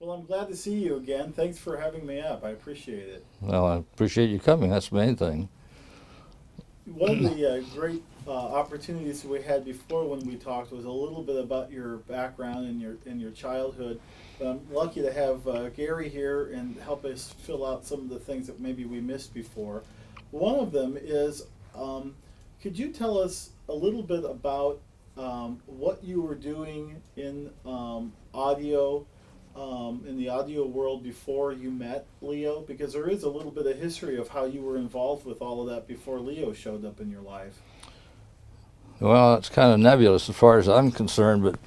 Well, I'm glad to see you again. Thanks for having me up. I appreciate it. Well, I appreciate you coming. That's the main thing. One of the great opportunities we had before when we talked was a little bit about your background and your childhood. But I'm lucky to have Gary here and help us fill out some of the things that maybe we missed before. One of them is, could you tell us a little bit about what you were doing in the audio world before you met Leo? Because there is a little bit of history of how you were involved with all of that before Leo showed up in your life. Well, it's kind of nebulous as far as I'm concerned, but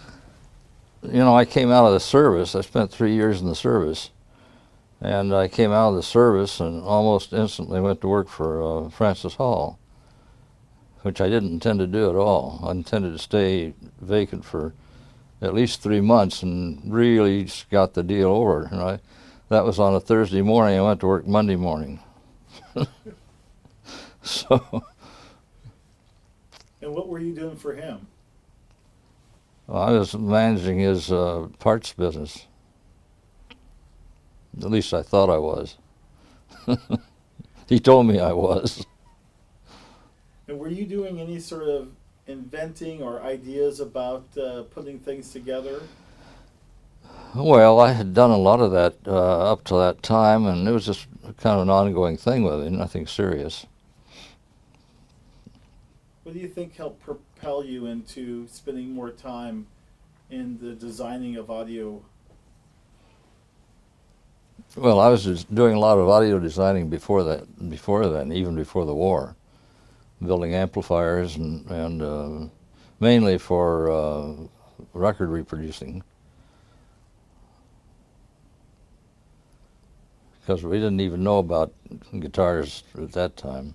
I came out of the service. I spent 3 years in the service, and I came out of the service and almost instantly went to work for Francis Hall, which I didn't intend to do at all. I intended to stay vacant for at least 3 months and really got the deal over. That was on a Thursday morning. I went to work Monday morning. So And what were you doing for him? I was managing his parts business. At least I thought I was. He told me I was. And were you doing any sort of inventing or ideas about putting things together? Well, I had done a lot of that up to that time, and it was just kind of an ongoing thing with it, nothing serious. What do you think helped propel you into spending more time in the designing of audio? Well, I was just doing a lot of audio designing before then, even before the war, building amplifiers and mainly for record reproducing, because we didn't even know about guitars at that time.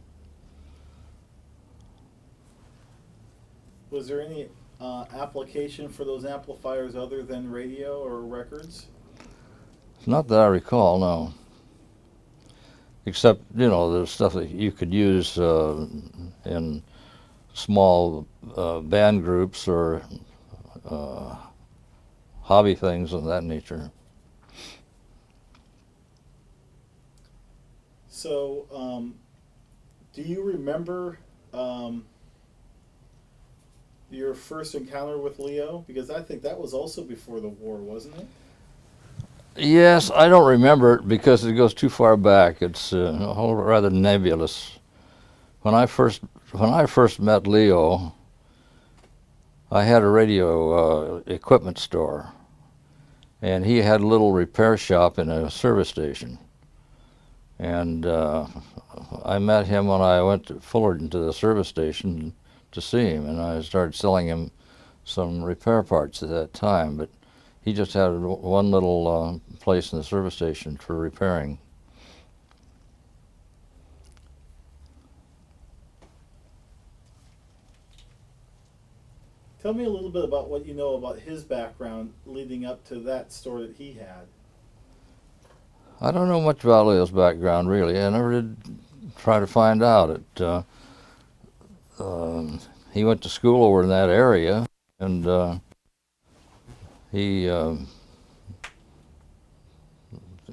Was there any application for those amplifiers other than radio or records? Not that I recall, no. Except, the stuff that you could use in small band groups or hobby things of that nature. So, do you remember your first encounter with Leo? Because I think that was also before the war, wasn't it? Yes, I don't remember it because it goes too far back. It's rather nebulous. When I first met Leo, I had a radio equipment store, and he had a little repair shop in a service station. And I met him when I went to Fullerton to the service station to see him, and I started selling him some repair parts at that time. But he just had one little place in the service station for repairing. Tell me a little bit about what you know about his background leading up to that store that he had. I don't know much about Leo's background, really. I never did try to find out. He went to school over in that area, and he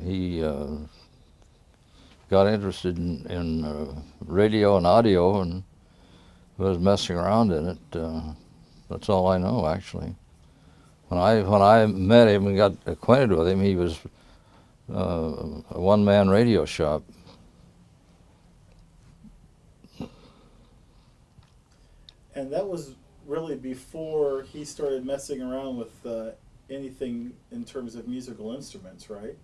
he got interested in radio and audio and was messing around in it. That's all I know, actually. When I met him and got acquainted with him, he was a one-man radio shop. And that was really before he started messing around with anything in terms of musical instruments, right?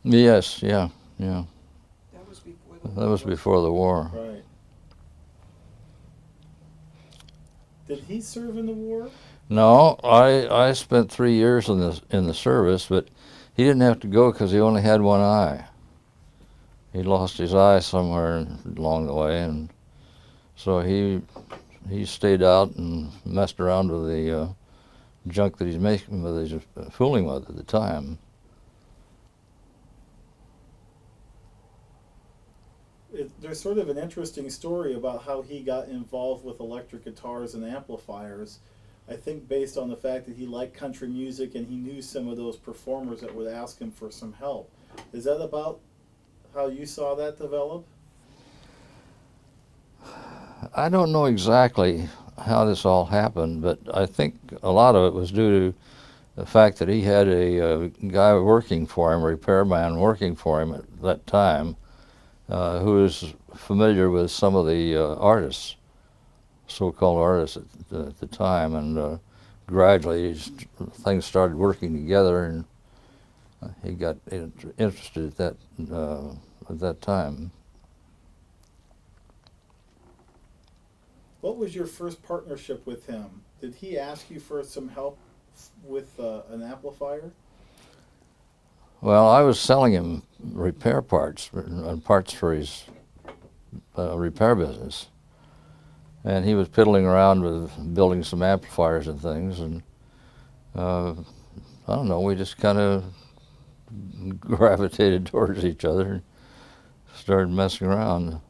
Yes, yeah, yeah. That was before the That was war. before the war. Right. Did he serve in the war? No, I spent 3 years in the service, but he didn't have to go because he only had one eye. He lost his eye somewhere along the way, and so he stayed out and messed around with the junk that he's making with, he's fooling with at the time. There's sort of an interesting story about how he got involved with electric guitars and amplifiers. I think based on the fact that he liked country music and he knew some of those performers that would ask him for some help. Is that about how you saw that develop? I don't know exactly how this all happened, but I think a lot of it was due to the fact that he had a guy working for him, a repairman working for him at that time, who was familiar with some of the artists, so-called artists at the time, and gradually things started working together, and he got interested at that time. What was your first partnership with him? Did he ask you for some help with an amplifier? Well, I was selling him repair parts, parts for his repair business, and he was piddling around with building some amplifiers and things, and I don't know, we just kind of gravitated towards each other and started messing around.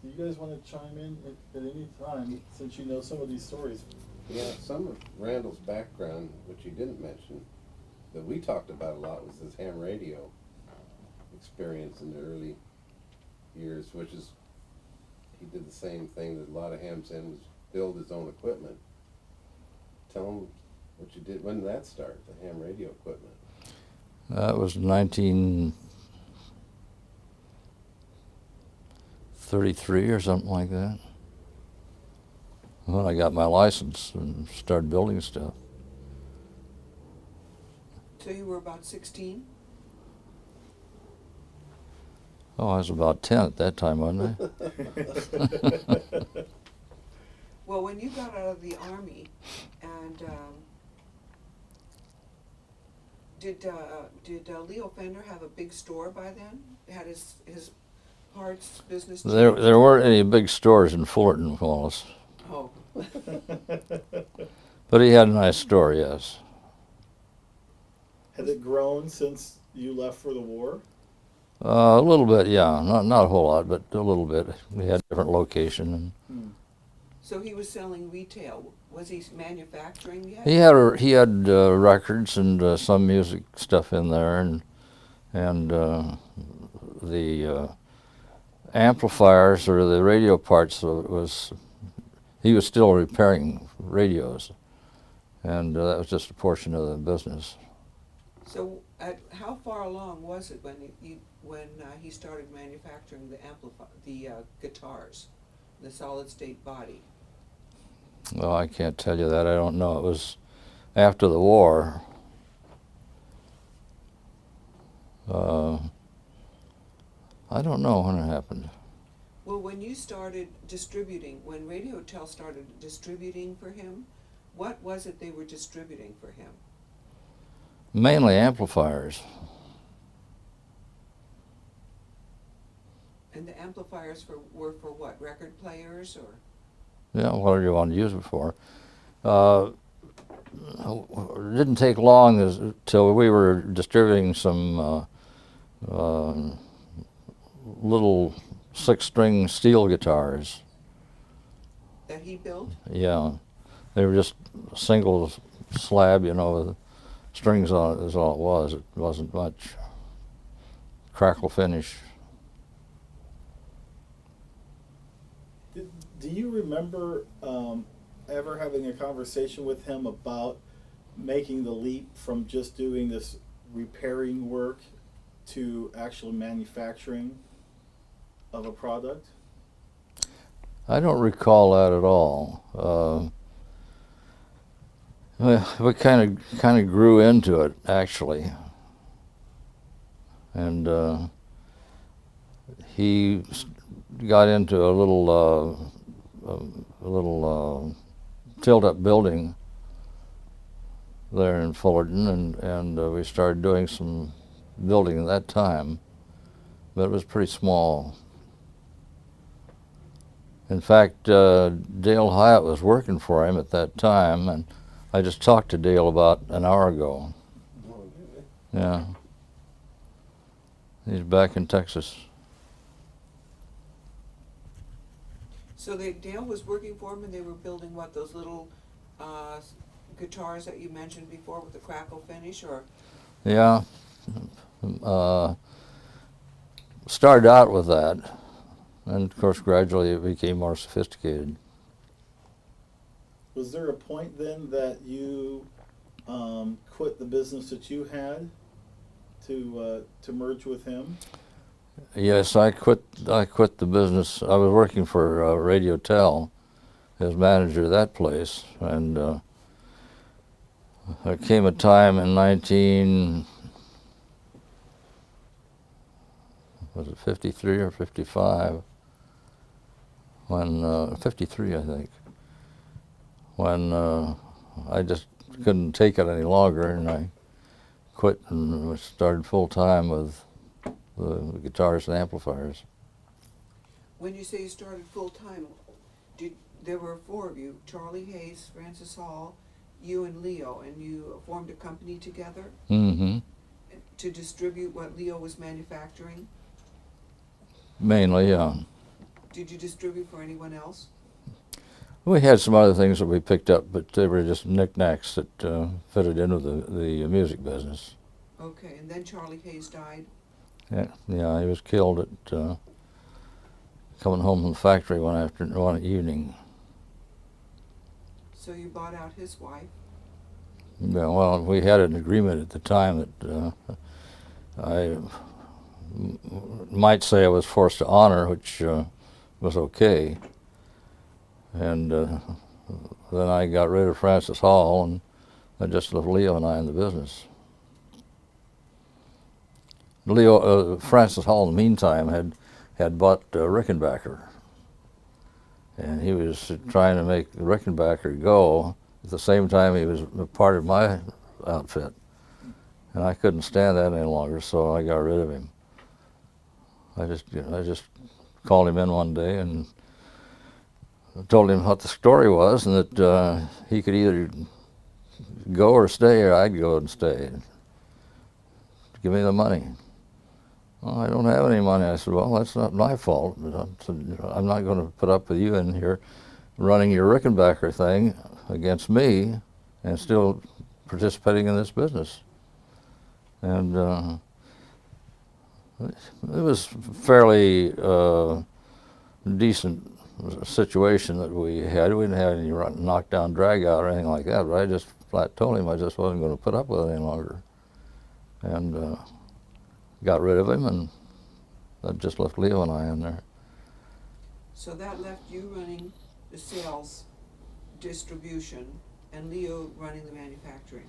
Do you guys want to chime in at any time, since you know some of these stories? Yeah, some of Randall's background, which he didn't mention, that we talked about a lot, was his ham radio experience in the early years, which is, he did the same thing that a lot of hams in, was build his own equipment. Tell him what you did. When did that start, the ham radio equipment? That was 1933 or something like that. When I got my license and started building stuff. So you were about 16? Oh, I was about 10 at that time, wasn't I? Well, when you got out of the Army, and did Leo Fender have a big store by then? Had his parts business? There weren't any big stores in Fullerton, Wallace. Oh. But he had a nice store, yes. Has it grown since you left for the war? A little bit, yeah. Not a whole lot, but a little bit. We had a different location. And So he was selling retail. Was he manufacturing yet? he had records and some music stuff in there, and the amplifiers or the radio parts he was still repairing radios, and that was just a portion of the business. So, how far along was it when he started manufacturing the guitars, the solid state body? Well, I can't tell you that. I don't know. It was after the war. I don't know when it happened. Well, when you started distributing, when Radiotel started distributing for him, what was it they were distributing for him? Mainly amplifiers. And the amplifiers were for what? Record players or? Yeah, whatever you want to use it for. It didn't take long till we were distributing some little 6-string steel guitars. That he built? Yeah, they were just a single slab, with strings on it is all it was. It wasn't much. Crackle finish. Do you remember ever having a conversation with him about making the leap from just doing this repairing work to actual manufacturing of a product? I don't recall that at all. We kind of grew into it, actually, and he got into a little tilt-up building there in Fullerton, and we started doing some building at that time, but it was pretty small. In fact, Dale Hyatt was working for him at that time, and I just talked to Dale about an hour ago. Oh, really? Yeah. He's back in Texas. So Dale was working for him and they were building what, those little guitars that you mentioned before with the crackle finish, or? Yeah. Started out with that, and of course gradually it became more sophisticated. Was there a point then that you quit the business that you had to merge with him? Yes, I quit the business. I was working for Radio Tel as manager of that place, and there came a time in 1953 or 55, when 53 I think, when I just couldn't take it any longer, and I quit and started full time with the guitars and amplifiers. When you say you started full-time, there were four of you, Charlie Hayes, Francis Hall, you and Leo, and you formed a company together Mm-hmm. to distribute what Leo was manufacturing? Mainly, yeah. Did you distribute for anyone else? We had some other things that we picked up, but they were just knickknacks that fitted into the music business. Okay, and then Charlie Hayes died? Yeah, he was killed at coming home from the factory one evening. So you bought out his wife? Yeah, well, we had an agreement at the time that I might say I was forced to honor, which was okay. And then I got rid of Francis Hall, and I just left Leo and I in the business. Francis Hall, in the meantime, had bought Rickenbacker, and he was trying to make Rickenbacker go. At the same time, he was a part of my outfit, and I couldn't stand that any longer, so I got rid of him. I just called him in one day and told him what the story was, and that he could either go or stay, or I'd go and stay. Give me the money. Well, I don't have any money. I said, well, that's not my fault. I'm not going to put up with you in here running your Rickenbacker thing against me and still participating in this business. And it was fairly decent situation that we had. We didn't have any knockdown, drag out or anything like that, but I just flat told him I just wasn't going to put up with it any longer. And got rid of him, and that just left Leo and I in there. So that left you running the sales, distribution, and Leo running the manufacturing?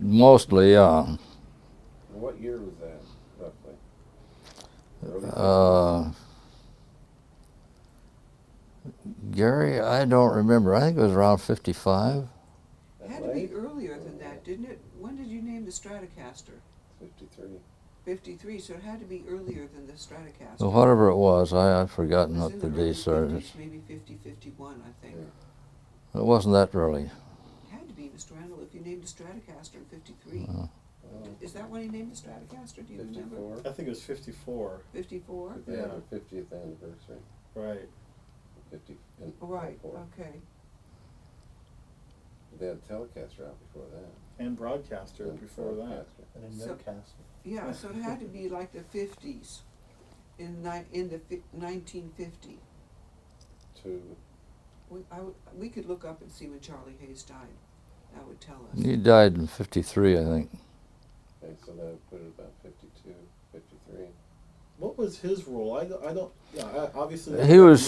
Mostly, yeah. And what year was that, roughly? Gary, I don't remember. I think it was around 55. It had to be earlier than that, didn't it? When did you name the Stratocaster? 53. 53, so it had to be earlier than the Stratocaster. Well, whatever it was, I've forgotten It was what in the early dates are. 50s, maybe 50, 51, I think. Yeah. It wasn't that early. It had to be, Mr. Randall, if you named the Stratocaster in 53. Well, Is that when he named the Stratocaster? Do you remember? 54. I think it was 54. 54? They had Yeah. their 50th anniversary. Right. 50 and Oh, right, 54. okay. They had Telecaster out before that. And broadcaster And before that. Broadcaster. And then So- Newcastle. Yeah, so it had to be like the 50s, in 1950. Two. We could look up and see when Charlie Hayes died. That would tell us. He died in 53, I think. Okay, so that would put it about 52, 53. What was his role? I don't. Yeah, obviously. He was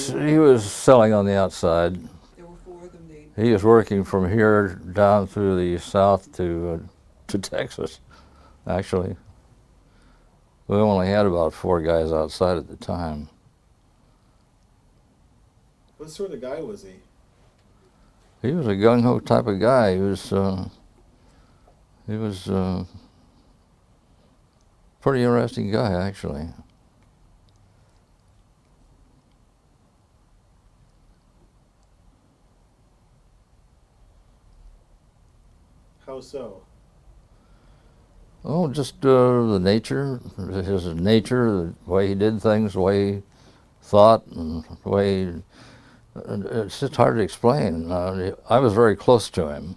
selling on the outside. There were four of them. He was working from here down through the south to Texas, actually. We only had about 4 guys outside at the time. What sort of guy was he? He was a gung-ho type of guy. He was pretty interesting guy, actually. How so? Oh, just the nature, the way he did things, the way he thought and the way it's just hard to explain. I was very close to him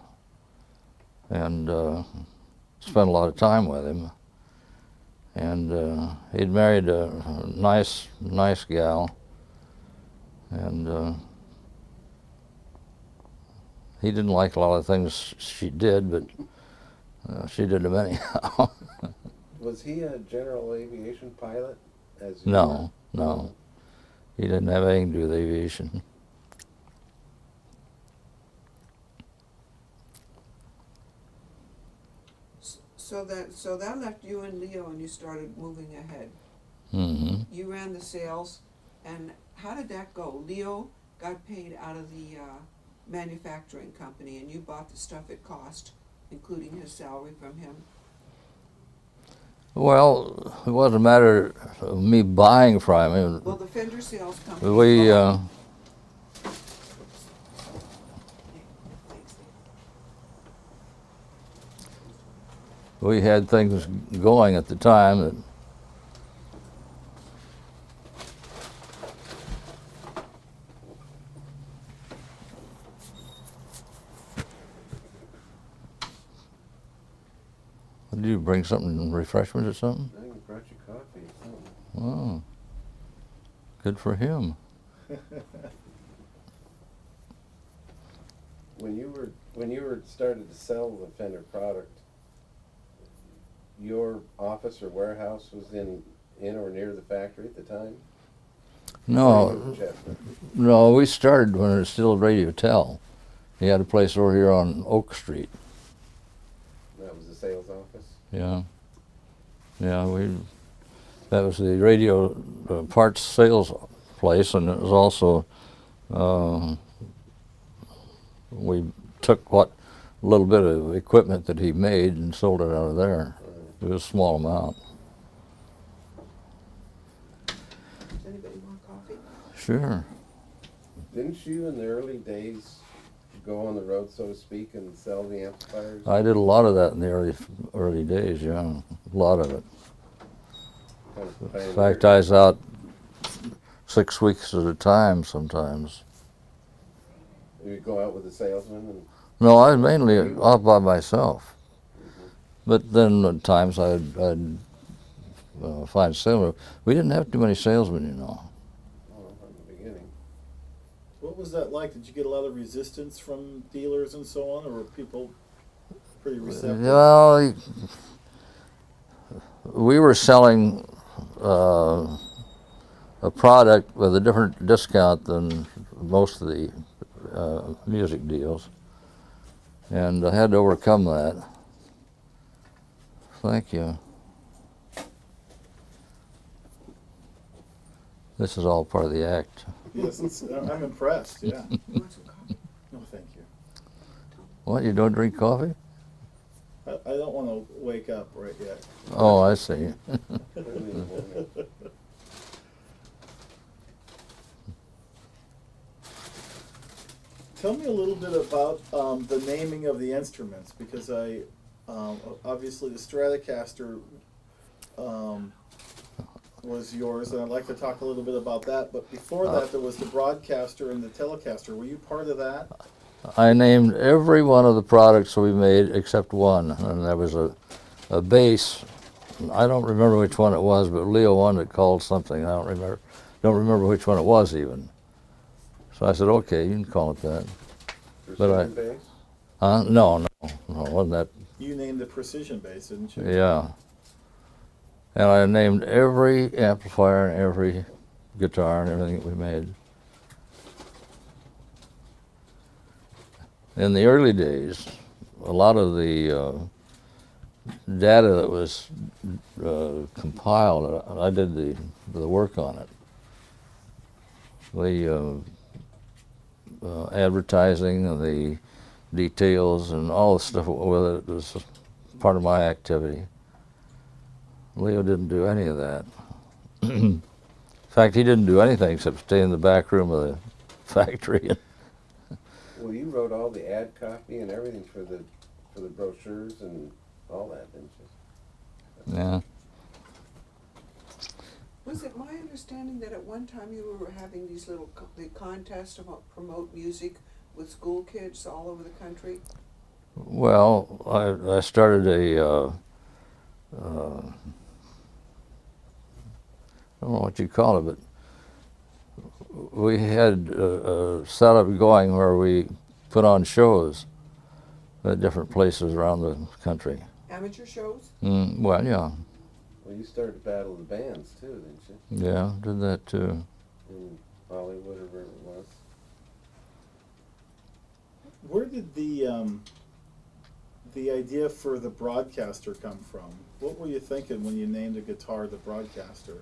and spent a lot of time with him. And he'd married a nice gal, and he didn't like a lot of things she did, but she did them anyhow. Was he a general aviation pilot? As you No, were? no. He didn't have anything to do with aviation. So that left you and Leo, and you started moving ahead. Mm-hmm. You ran the sales, and how did that go? Leo got paid out of the manufacturing company, and you bought the stuff it cost, including his salary from him. Well, it wasn't a matter of me buying from him. Well, the Fender sales company. We we had things going at the time that did you bring something, refreshments or something? I brought you coffee or something. Oh, good for him. When you were started to sell the Fender product, your office or warehouse was in or near the factory at the time? No, no, we started when it was still Radio Tel. He had a place over here on Oak Street. That was the sales office? Yeah, yeah, that was the radio parts sales place, and it was also, we took what little bit of equipment that he made and sold it out of there. It was a small amount. Does anybody want coffee? Sure. Didn't you in the early days go on the road, so to speak, and sell the amplifiers? I did a lot of that in the early days, yeah, a lot of it. Kind of In fact, I was out 6 weeks at a time sometimes. You'd go out with a salesman and No, I was mainly off by myself. But then at times I'd find salesmen. We didn't have too many salesmen, you know. from the beginning. What was that like? Did you get a lot of resistance from dealers and so on, or were people pretty receptive? Well, we were selling a product with a different discount than most of the music deals, and I had to overcome that. Thank you. This is all part of the act. Yes, I'm impressed, yeah. You want some coffee? No, thank you. What, you don't drink coffee? I don't want to wake up right yet. Oh, I see. Early in the morning. Tell me a little bit about the naming of the instruments, because obviously the Stratocaster was yours, and I'd like to talk a little bit about that. But before that, there was the Broadcaster and the Telecaster. Were you part of that? I named every one of the products we made except one, and there was a bass. I don't remember which one it was, but Leo wanted it called something. I don't remember which one it was even. So I said, okay, you can call it that. Precision bass? No, wasn't that? You named the Precision Bass, didn't you? Yeah. And I named every amplifier and every guitar and everything that we made. In the early days, a lot of the data that was compiled, I did the work on it. The advertising and the details and all the stuff with it was part of my activity. Leo didn't do any of that. In fact, he didn't do anything except stay in the back room of the factory. Well, you wrote all the ad copy and everything for the brochures and all that, didn't you? Yeah. Was it my understanding understanding that at one time you were having these little the contests to promote music with school kids all over the country? Well, I started a, I don't know what you call it, but we had a setup going where we put on shows at different places around the country. Amateur shows? Well, yeah. Well, you started Battle of the Bands too, didn't you? Yeah, did that too. In Hollywood or wherever it was. Where did the idea for the broadcaster come from? What were you thinking when you named the guitar the broadcaster?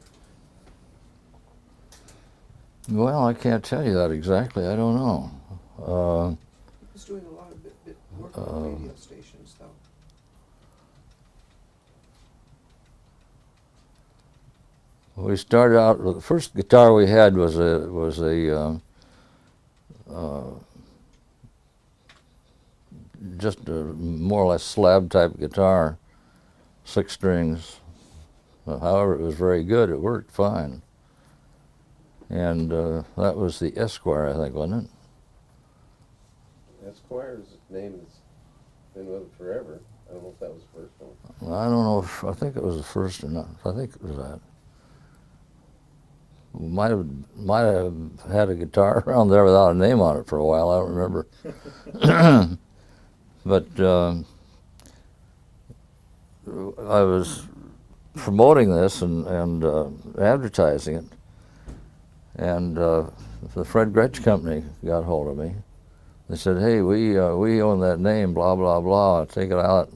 Well, I can't tell you that exactly. I don't know. He was doing a lot of work on radio stations, though. We started out. The first guitar we had was a just a more or less slab type guitar, 6 strings. However, it was very good. It worked fine. And that was the Esquire, I think, wasn't it? Esquire's name has been with it forever. I don't know if that was the first one. I don't know if I think it was the first or not. I think it was that. We might have had a guitar around there without a name on it for a while. I don't remember. But I was promoting this and advertising it, and the Fred Gretsch Company got hold of me. They said, "Hey, we own that name, blah blah blah. Take it out."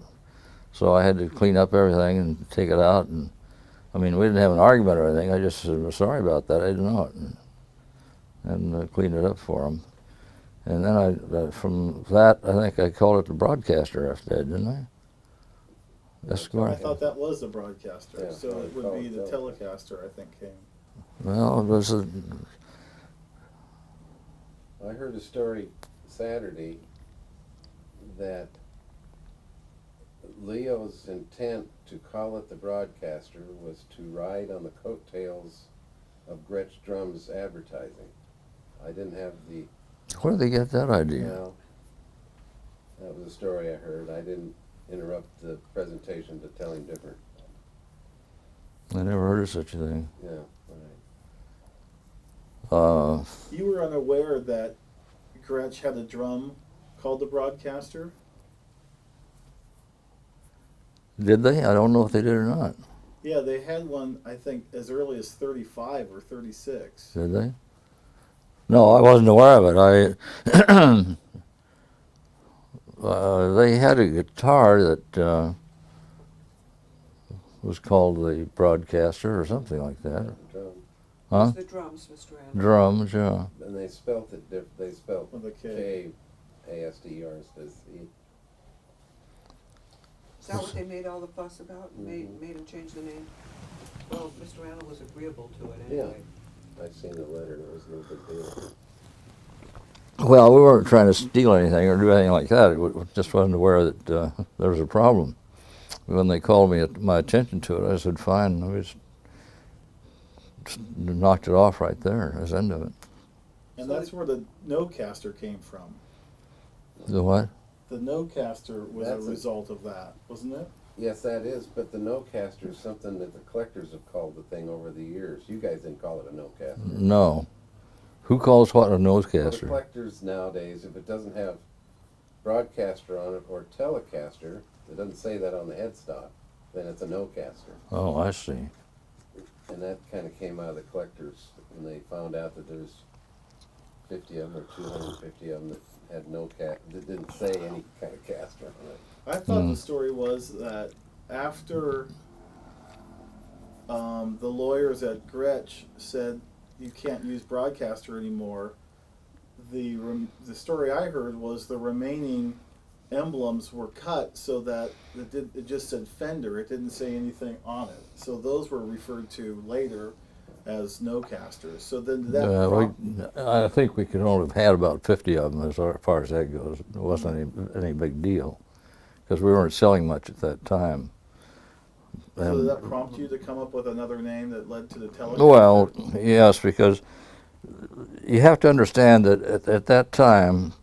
So I had to clean up everything and take it out. And I mean, we didn't have an argument or anything. I just said, "Sorry about that. I didn't know it," and cleaned it up for them. And then from that, I think I called it the broadcaster after that, didn't I? Esquire. I thought that was the broadcaster, Yeah, so it would be the Telecaster. Telecaster, I think, came. Well, it was a. I heard a story Saturday that Leo's intent to call it the broadcaster was to ride on the coattails of Gretsch Drum's advertising. I didn't have the. Where did they get that idea? Well, that was a story I heard. I didn't interrupt the presentation to tell him different. I never heard of such a thing. Yeah, right. You were unaware that Gretsch had a drum called the broadcaster? Did they? I don't know if they did or not. Yeah, they had one, I think, as early as 35 or 36. Did they? No, I wasn't aware of it. They had a guitar that was called the broadcaster or something like that. Drum. Huh? It's the drums, Mr. Randall. Drums, yeah. And they spelt it they spelt With a K. K-A-S-T-E-R instead of C. Is that what they made all the fuss about? Made him change the name? Well, Mr. Randall was agreeable to it anyway. I seen the letter and it was no big deal. Well, we weren't trying to steal anything or do anything like that. We just wasn't aware that there was a problem. When they called my attention to it, I said, "Fine." We just knocked it off right there. That's the end of it. And that's where the Nocaster came from. The what? The Nocaster was That's a result of that, wasn't it? Yes, that is, but the no-caster is something that the collectors have called the thing over the years. You guys didn't call it a no-caster. No. Who calls what a Well, the nosecaster? collectors nowadays, if it doesn't have broadcaster on it or telecaster, it doesn't say that on the headstock, then it's a no-caster. Oh, I see. And that kind of came out of the collectors when they found out that there's 50 of them or 250 of them that had that didn't say any kind of caster on it. I thought the story was that after the lawyers at Gretsch said you can't use broadcaster anymore, the story I heard was the remaining emblems were cut so that it just said Fender. It didn't say anything on it. So those were referred to later as no-casters. So then I think we could only have had about 50 of them as far as that goes. It wasn't any big deal because we weren't selling much at that time. So did And, that prompt you to come up with another name that led to the Telecaster? well, yes, because you have to understand that at that time,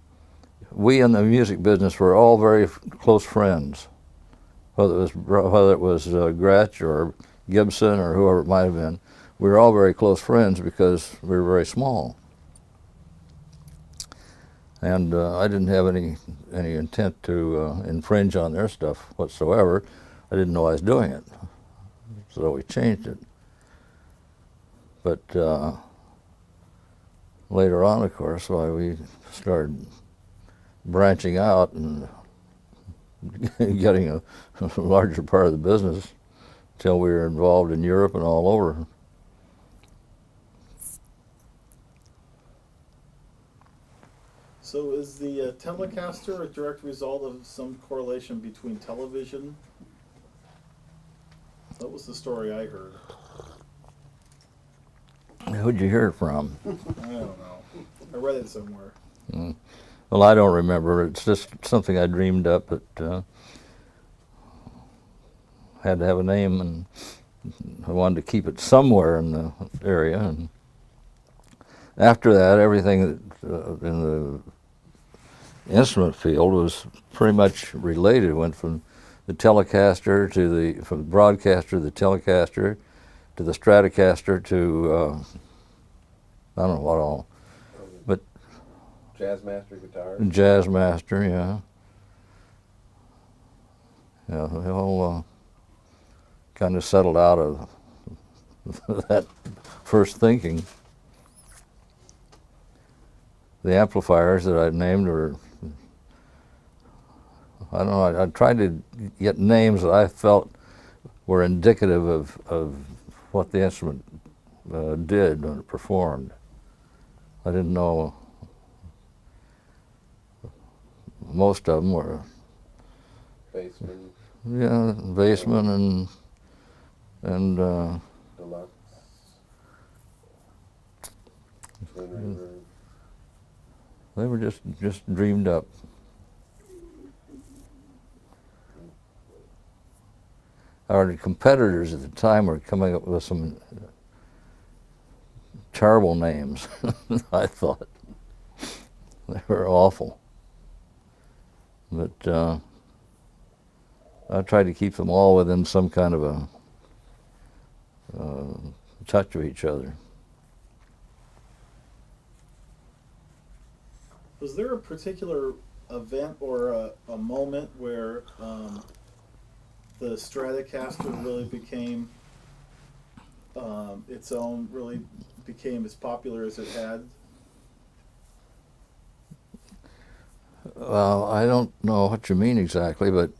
we in the music business were all very close friends. Whether it was Gretsch or Gibson or whoever it might have been, we were all very close friends because we were very small. And I didn't have any intent to infringe on their stuff whatsoever. I didn't know I was doing it, so we changed it. But later on, of course, we started branching out and getting a larger part of the business until we were involved in Europe and all over. So is the Telecaster a direct result of some correlation between television? That was the story I heard. Who'd you hear it from? I don't know. I read it somewhere. Well, I don't remember. It's just something I dreamed up that had to have a name, and I wanted to keep it somewhere in the area. And after that, everything in the instrument field was pretty much related. It went from the Telecaster to from the broadcaster to the Telecaster to the Stratocaster to I don't know what all, but Jazzmaster guitars. Jazzmaster, yeah. Yeah, they all kind of settled out of that first thinking. The amplifiers that I named were, I don't know, I tried to get names that I felt were indicative of what the instrument did when it performed. I didn't know, most of them were, Bassman. yeah, Bassman and Deluxe. Twin River. they were just dreamed up. Our competitors at the time were coming up with some terrible names, I thought. They were awful. But I tried to keep them all within some kind of a touch of each other. Was there a particular event or a moment where the Stratocaster really became its own, really became as popular as it had? Well, I don't know what you mean exactly, but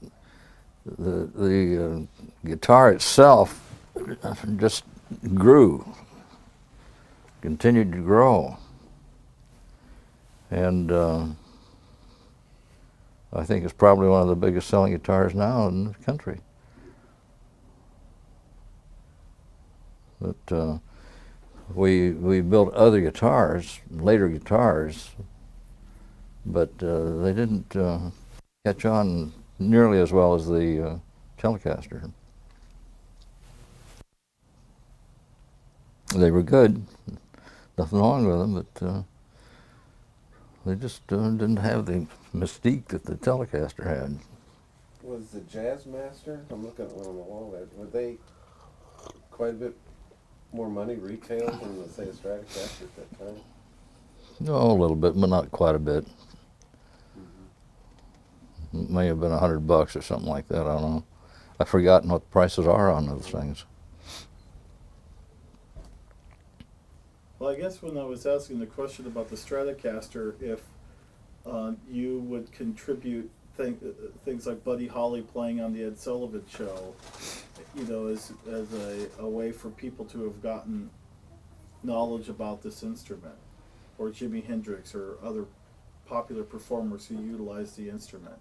the guitar itself just grew, continued to grow, and I think it's probably one of the biggest selling guitars now in the country. But we built other guitars, later guitars, but they didn't catch on nearly as well as the Telecaster. They were good, nothing wrong with them, but they just didn't have the mystique that the Telecaster had. Was the Jazzmaster, I'm looking at one on the wall there, were they quite a bit more money retail than, let's say, a Stratocaster at that time? No, a little bit, but not quite a bit. It may have been $100 or something like that, I don't know. I've forgotten what the prices are on those things. Well, I guess when I was asking the question about the Stratocaster, if you would contribute things like Buddy Holly playing on the Ed Sullivan Show, you know, as a way for people to have gotten knowledge about this instrument, or Jimi Hendrix or other popular performers who utilize the instrument.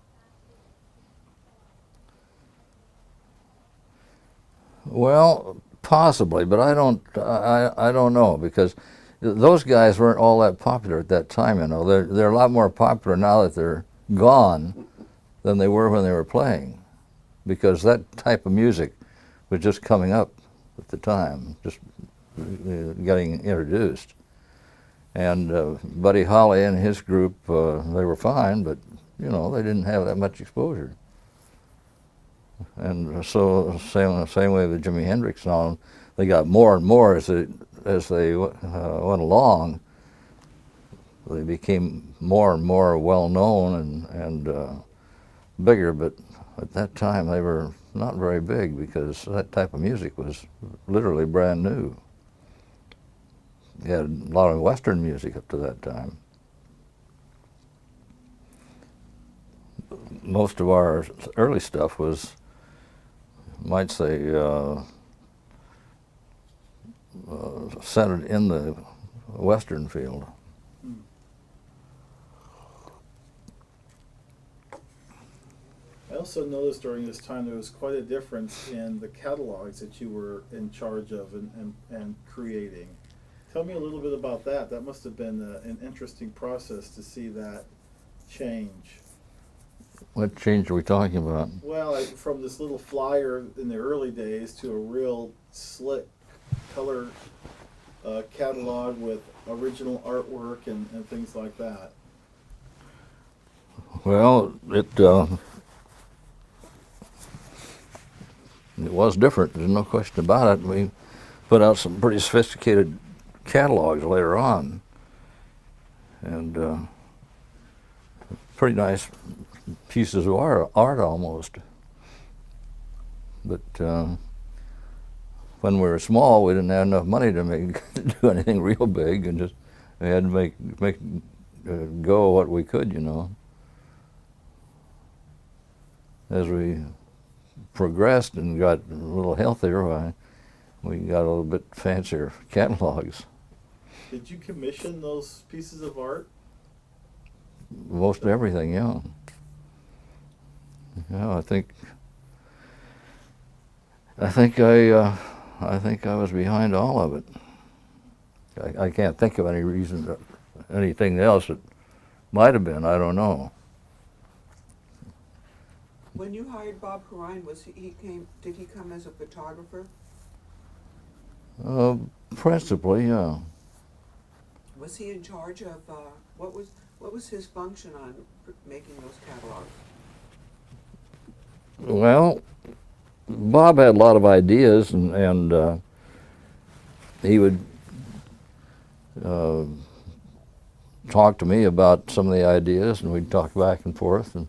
Well, possibly, but I don't know, because those guys weren't all that popular at that time. You know, they're a lot more popular now that they're gone than they were when they were playing, because that type of music was just coming up at the time, just getting introduced. And Buddy Holly and his group, they were fine, but you know, they didn't have that much exposure. And so same way with Jimi Hendrix now, they got more and more as they went along. They became more and more well known and bigger, but at that time they were not very big because that type of music was literally brand new. You had a lot of Western music up to that time. Most of our early stuff was, might say, centered in the Western field. I also noticed during this time there was quite a difference in the catalogs that you were in charge of and creating. Tell me a little bit about that. That must have been an interesting process to see that change. What change are we talking about? Well, from this little flyer in the early days to a real slick color catalog with original artwork and things like that. Well, it was different. There's no question about it. We put out some pretty sophisticated catalogs later on, and pretty nice pieces of art almost. But when we were small, we didn't have enough money to do anything real big, and just we had to make go what we could, you know. As we progressed and got a little healthier, we got a little bit fancier catalogs. Did you commission those pieces of art? Most everything, yeah. Yeah, I think I was behind all of it. I can't think of any reason, anything else that might have been. I don't know. When you hired Bob Perrine, did he come as a photographer? Principally, yeah. Was he in charge of, what was his function on making those catalogs? Well, Bob had a lot of ideas, and he would talk to me about some of the ideas, and we'd talk back and forth, and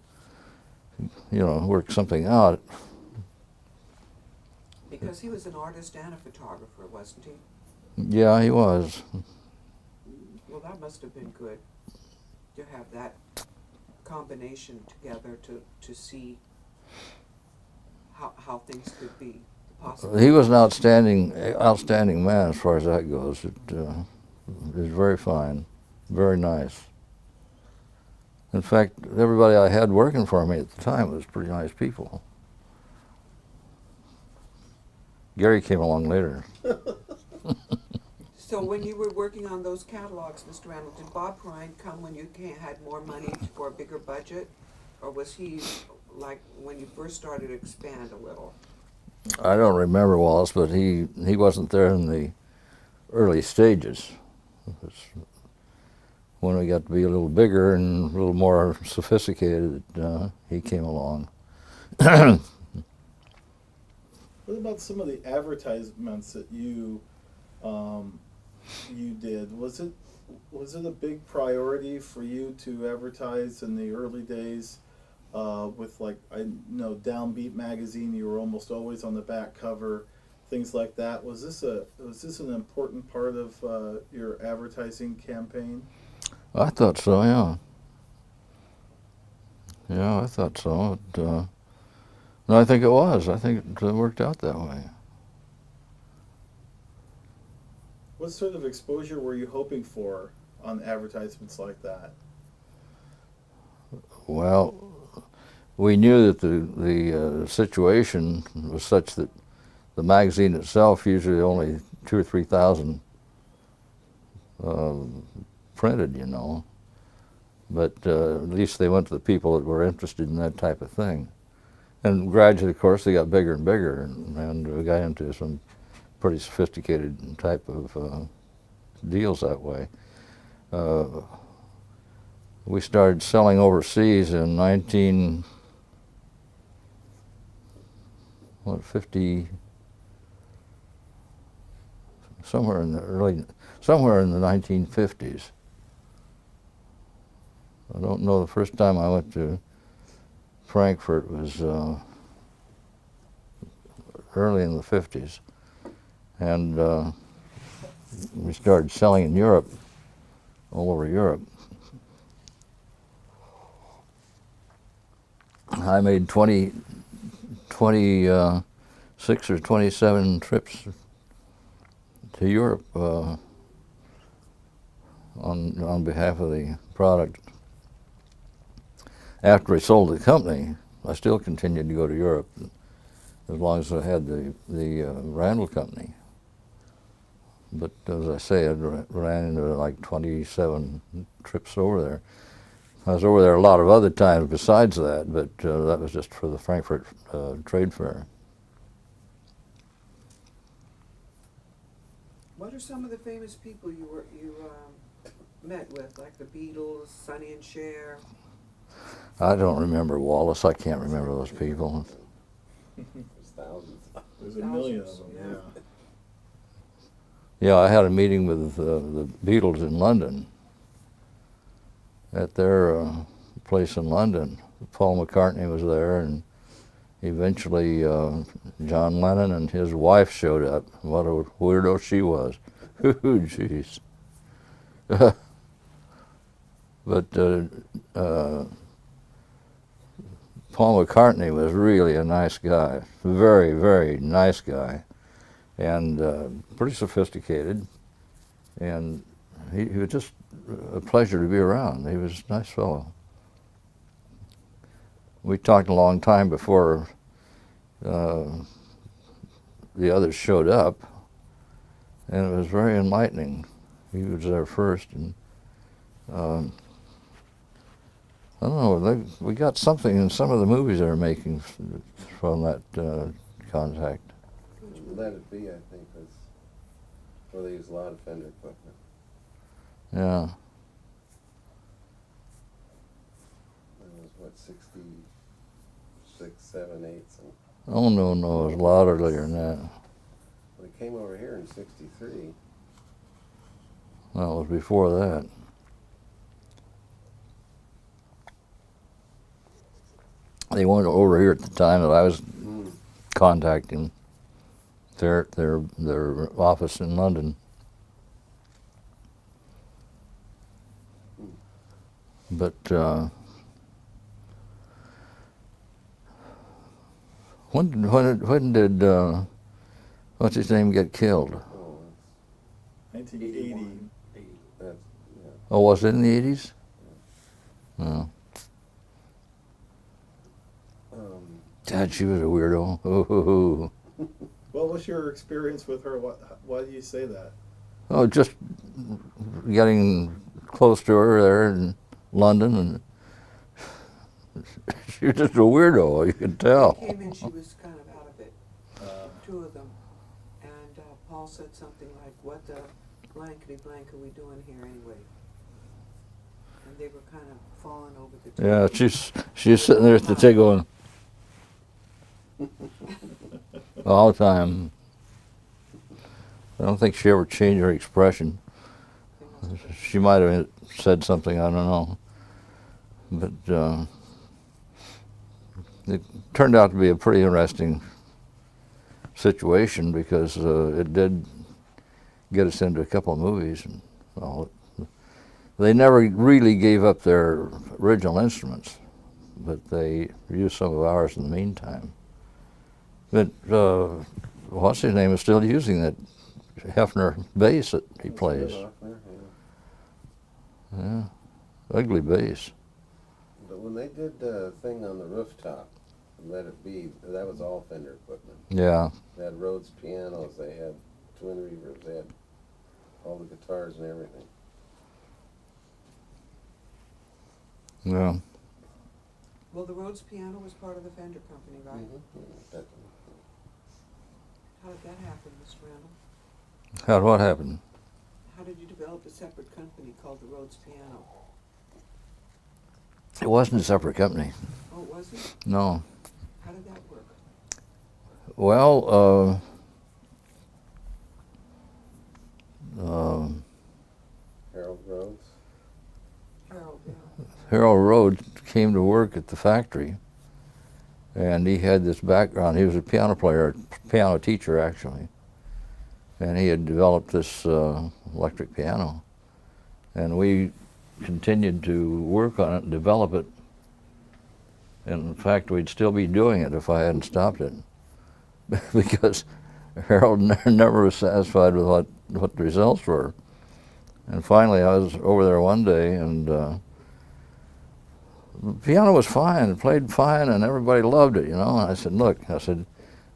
you know, work something out. Because he was an artist and a photographer, wasn't he? Yeah, he was. Well, that must have been good to have that combination together to see how things could be possible. He was an outstanding man as far as that goes. It was very fine, very nice. In fact, everybody I had working for me at the time was pretty nice people. Gary came along later. So when you were working on those catalogs, Mr. Randall, did Bob Perrine come when you had more money for a bigger budget? Or was he like when you first started to expand a little? I don't remember Wallace, but he wasn't there in the early stages. When we got to be a little bigger and a little more sophisticated, he came along. What about some of the advertisements that you did? Was it a big priority for you to advertise in the early days with, like, I know Downbeat magazine? You were almost always on the back cover, things like that. Was this an important part of your advertising campaign? I thought so, yeah. Yeah, I thought so. No, I think it was. I think it worked out that way. What sort of exposure were you hoping for on advertisements like that? Well, we knew that the situation was such that the magazine itself usually only 2,000 or 3,000 printed, you know. But at least they went to the people that were interested in that type of thing. And gradually, of course, they got bigger and bigger, and we got into some pretty sophisticated type of deals that way. We started selling overseas in 1950, somewhere in the 1950s. I don't know, the first time I went to Frankfurt was early in the 50s, and we started selling in Europe, all over Europe. I made 26 or 27 trips to Europe on behalf of the product. After I sold the company, I still continued to go to Europe as long as I had the Randall company. But as I say, I ran into like 27 trips over there. I was over there a lot of other times besides that, but that was just for the Frankfurt trade fair. What are some of the famous people you met with, like the Beatles, Sonny and Cher? I don't remember Wallace. I can't remember those people. There's thousands. There's a million of them, Yeah. yeah. Yeah, I had a meeting with the Beatles in London, at their place in London. Paul McCartney was there, and eventually John Lennon and his wife showed up. What a weirdo she was. Jeez. But Paul McCartney was really a nice guy, very, very nice guy, and pretty sophisticated, and he was just a pleasure to be around. He was a nice fellow. We talked a long time before the others showed up, and it was very enlightening. He was there first, and I don't know, we got something in some of the movies they were making from that contact. Let It Be, I think, was where they use a lot of Fender equipment. Yeah. That was, what, 66, 7, 8, something. Oh, no, it was a lot earlier than that. They came over here in 63. Well, it was before that. They weren't over here at the time that I was contacting their office in London. But when did what's his name get killed? Oh, 1980. that's, yeah. Oh, was it in the 80s? No. Dad, she was a weirdo. Oh, What was your experience with her? Why do you say that? oh, just getting close to her there in London, and she was just a weirdo, you could tell. They came in, she was kind of out of it, two of them. And Paul said something like, what the blankety blank are we doing here anyway? And they were kind of falling over the table. Yeah, she's sitting there at the table going all the time. I don't think she ever changed her expression. She might have said something, I don't know. But it turned out to be a pretty interesting situation because it did get us into a couple of movies. And, well, they never really gave up their original instruments, but they used some of ours in the meantime. But what's his name is still using that Hefner bass that he plays. Yeah, ugly bass. But when they did the thing on the rooftop, Let It Be, that was all Fender equipment. Yeah. They had Rhodes pianos, they had twin reverbs, they had all the guitars and everything. Yeah. Well, the Rhodes piano was part of the Fender company, right? Mhm. How did that happen, Mr. Randall? How what happened? How did you develop a separate company called the Rhodes Piano? It wasn't a separate company. Oh, was it? No. How did that work? Well, Harold Rhodes. Harold, yeah. Harold Rhodes came to work at the factory, and he had this background. He was a piano player, piano teacher actually, and he had developed this electric piano, and we continued to work on it and develop it. And in fact, we'd still be doing it if I hadn't stopped it, because Harold never was satisfied with what the results were. And finally, I was over there one day, and the piano was fine, it played fine, and everybody loved it, you know. And I said, look,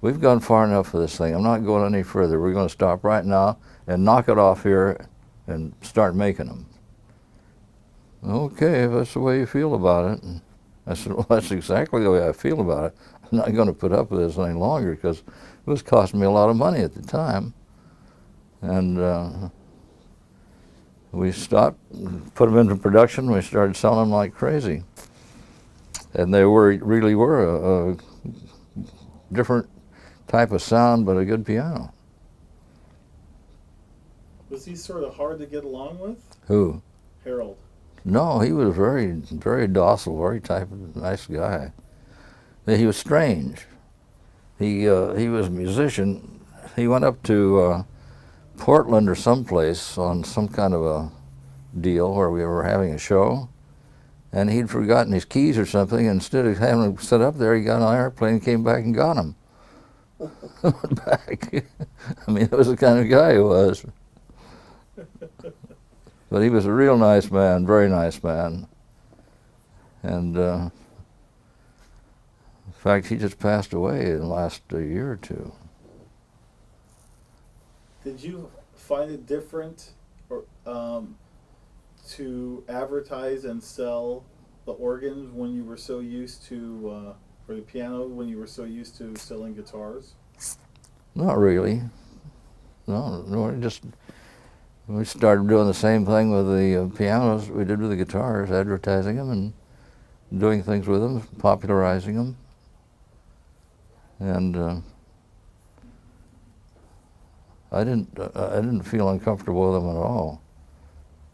we've gone far enough for this thing. I'm not going any further. We're going to stop right now and knock it off here and start making them. Okay, if that's the way you feel about it. And I said, well, that's exactly the way I feel about it. I'm not going to put up with this any longer because it was costing me a lot of money at the time. And we stopped, put them into production, we started selling them like crazy. And they really were a different type of sound, but a good piano. Was he sort of hard to get along with? Who? Harold. No, he was very docile, very type of nice guy. He was strange. He was a musician. He went up to Portland or someplace on some kind of a deal where we were having a show, and he'd forgotten his keys or something. Instead of having them set up there, he got on an airplane and came back and got them. Went back. I mean, that was the kind of guy he was. But he was a real nice man, very nice man. And in fact, he just passed away in the last year or two. Did you find it different or, to advertise and sell the organs when you were so used to, or the piano when you were so used to selling guitars? Not really. No, we started doing the same thing with the pianos we did with the guitars, advertising them and doing things with them, popularizing them. And I didn't feel uncomfortable with them at all.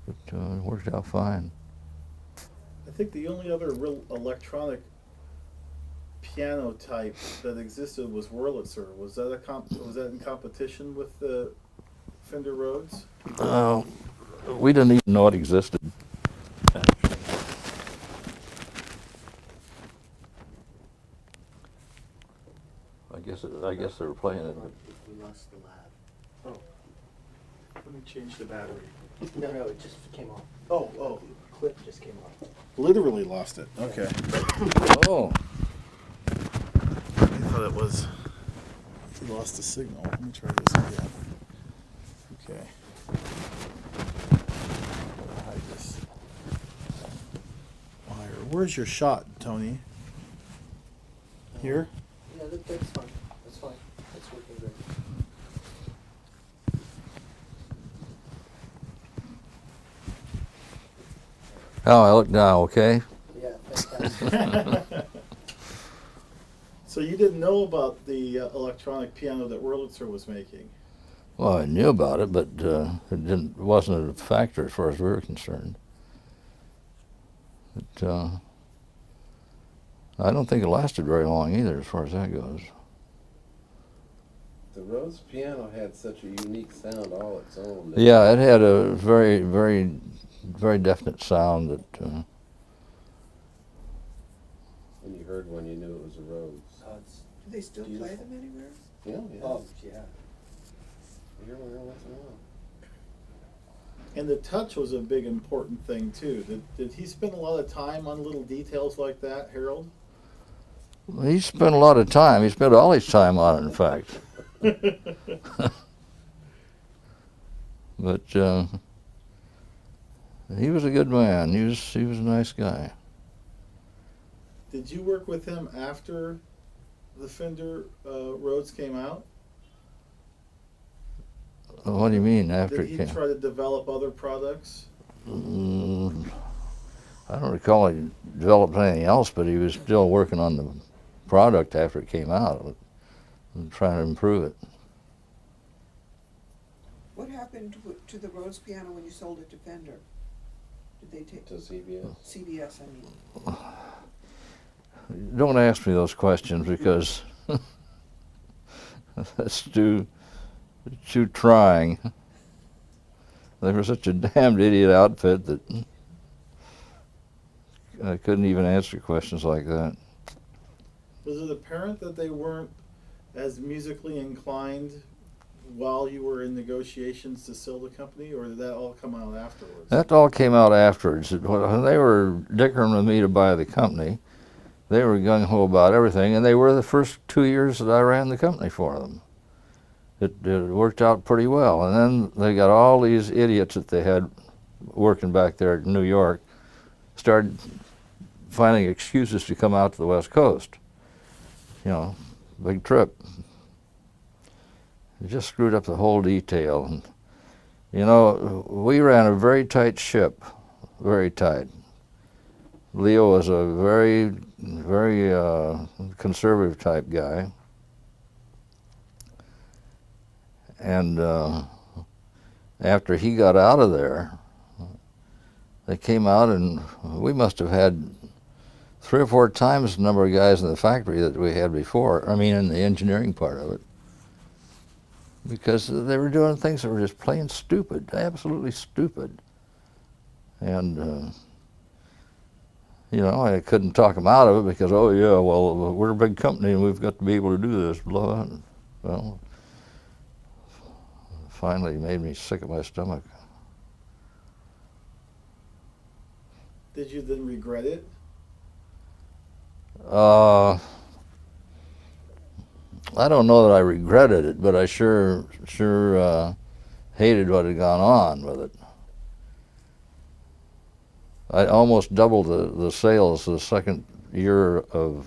It worked out fine. I think the only other real electronic piano type that existed was Wurlitzer. Was that was that in competition with the Fender Rhodes? We didn't even know it existed. I guess they were playing it. We lost the lab. Oh. Let me change the battery. No, it just came off. Oh. The clip just came off. Literally lost it. Okay. Oh. I thought it was. He lost the signal. Let me try this again. Okay. Hide this wire. Where's your shot, Tony? Here? Yeah, that's fine. That's fine. That's working great. How I look now, okay? Yeah, fantastic. So you didn't know about the electronic piano that Wurlitzer was making? Well, I knew about it, but it wasn't a factor as far as we were concerned. I don't think it lasted very long either, as far as that goes. The Rhodes piano had such a unique sound all its own. Yeah, it had a very, very, very definite sound that. When you heard one, you knew it was a Rhodes. Do they still play them anywhere? Yeah. Oh, yeah. You hear one every once in a while. And the touch was a big important thing too. Did he spend a lot of time on little details like that, Harold? He spent a lot of time. He spent all his time on it, in fact. But he was a good man. He was a nice guy. Did you work with him after the Fender Rhodes came out? What do you mean after Did it he came? try to develop other products? I don't recall he developed anything else, but he was still working on the product after it came out and trying to improve it. What happened to the Rhodes piano when you sold it to Fender? Did they take To CBS. CBS? I mean, Don't ask me those questions because that's too trying. They were such a damned idiot outfit that I couldn't even answer questions like that. Was it apparent that they weren't as musically inclined while you were in negotiations to sell the company, or did that all come out afterwards? That all came out afterwards. When they were dickering with me to buy the company, they were gung-ho about everything, and they were the first 2 years that I ran the company for them. It worked out pretty well. And then they got all these idiots that they had working back there in New York, started finding excuses to come out to the West Coast. You know, big trip. It just screwed up the whole detail. And, you know, we ran a very tight ship, very tight. Leo was a very, very conservative type guy. And after he got out of there, they came out and we must have had 3 or 4 times the number of guys in the factory that we had before, I mean in the engineering part of it. Because they were doing things that were just plain stupid, absolutely stupid. And, you know, I couldn't talk them out of it because, oh yeah, well, we're a big company and we've got to be able to do this, blah. Well, finally it made me sick at my stomach. Did you then regret it? I don't know that I regretted it, but I sure hated what had gone on with it. I almost doubled the sales the second year of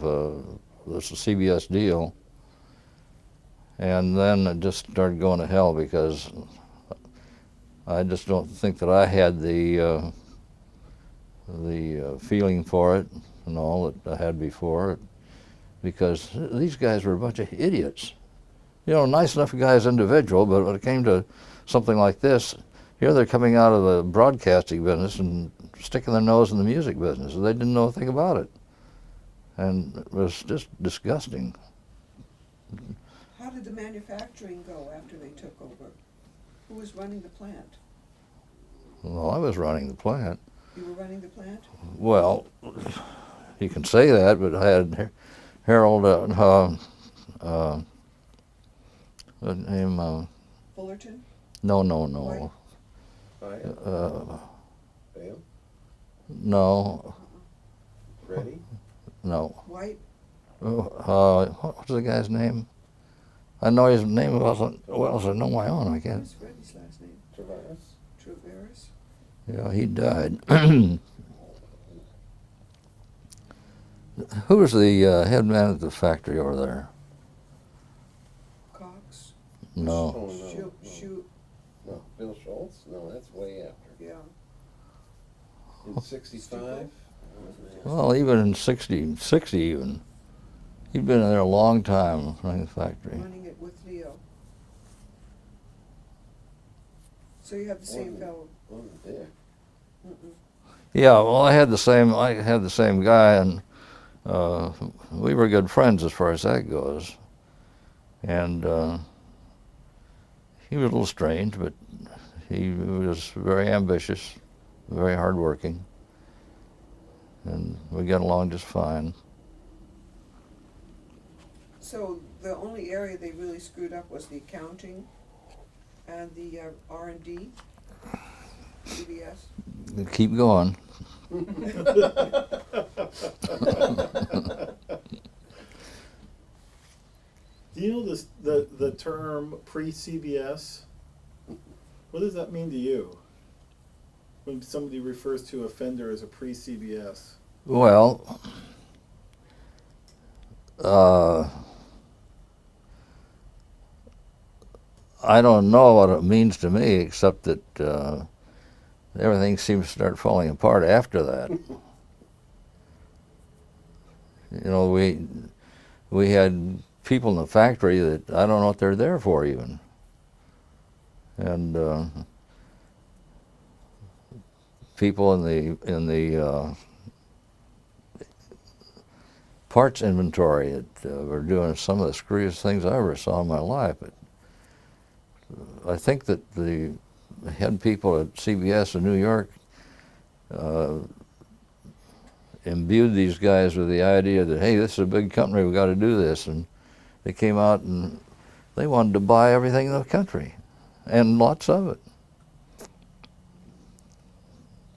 this CBS deal, and then it just started going to hell because I just don't think that I had the feeling for it and all that I had before, because these guys were a bunch of idiots. You know, nice enough guys individual, but when it came to something like this, here they're coming out of the broadcasting business and sticking their nose in the music business. They didn't know a thing about it. And it was just disgusting. how did the manufacturing go after they took over? Who was running the plant? Well, I was running the plant. You were running the plant? Well, you can say that, but I had Harold, what name? Fullerton? No. White? Bale? No, Freddie? no. White? What was the guy's name? I know his name wasn't, well as I know my own, I guess. What's Freddie's last name? Travaris? Traveris? Yeah, he died. Who was the head man at the factory over there? Cox? No. Oh, no. Shoot, no. shoot, No, Bill Schultz? No, that's way after. yeah. In 65? Well, even in 60 even. He'd been there a long time running the factory. Running it with Leo. So you have the same fellow? Wasn't there. Mm-mm. Yeah, well, I had the same guy, and we were good friends as far as that goes. And he was a little strange, but he was very ambitious, very hardworking, and we got along just fine. So the only area they really screwed up was the accounting and the R&D, CBS. Keep going. Do you know this, the term pre-CBS? What does that mean to you? When somebody refers to a Fender as a pre-CBS? Well, I don't know what it means to me, except that everything seems to start falling apart after that. You know, we had people in the factory that I don't know what they're there for even, and people in the parts inventory that were doing some of the screwiest things I ever saw in my life. But I think that the head people at CBS in New York imbued these guys with the idea that, hey, this is a big company, we've got to do this. And they came out and they wanted to buy everything in the country, and lots of it.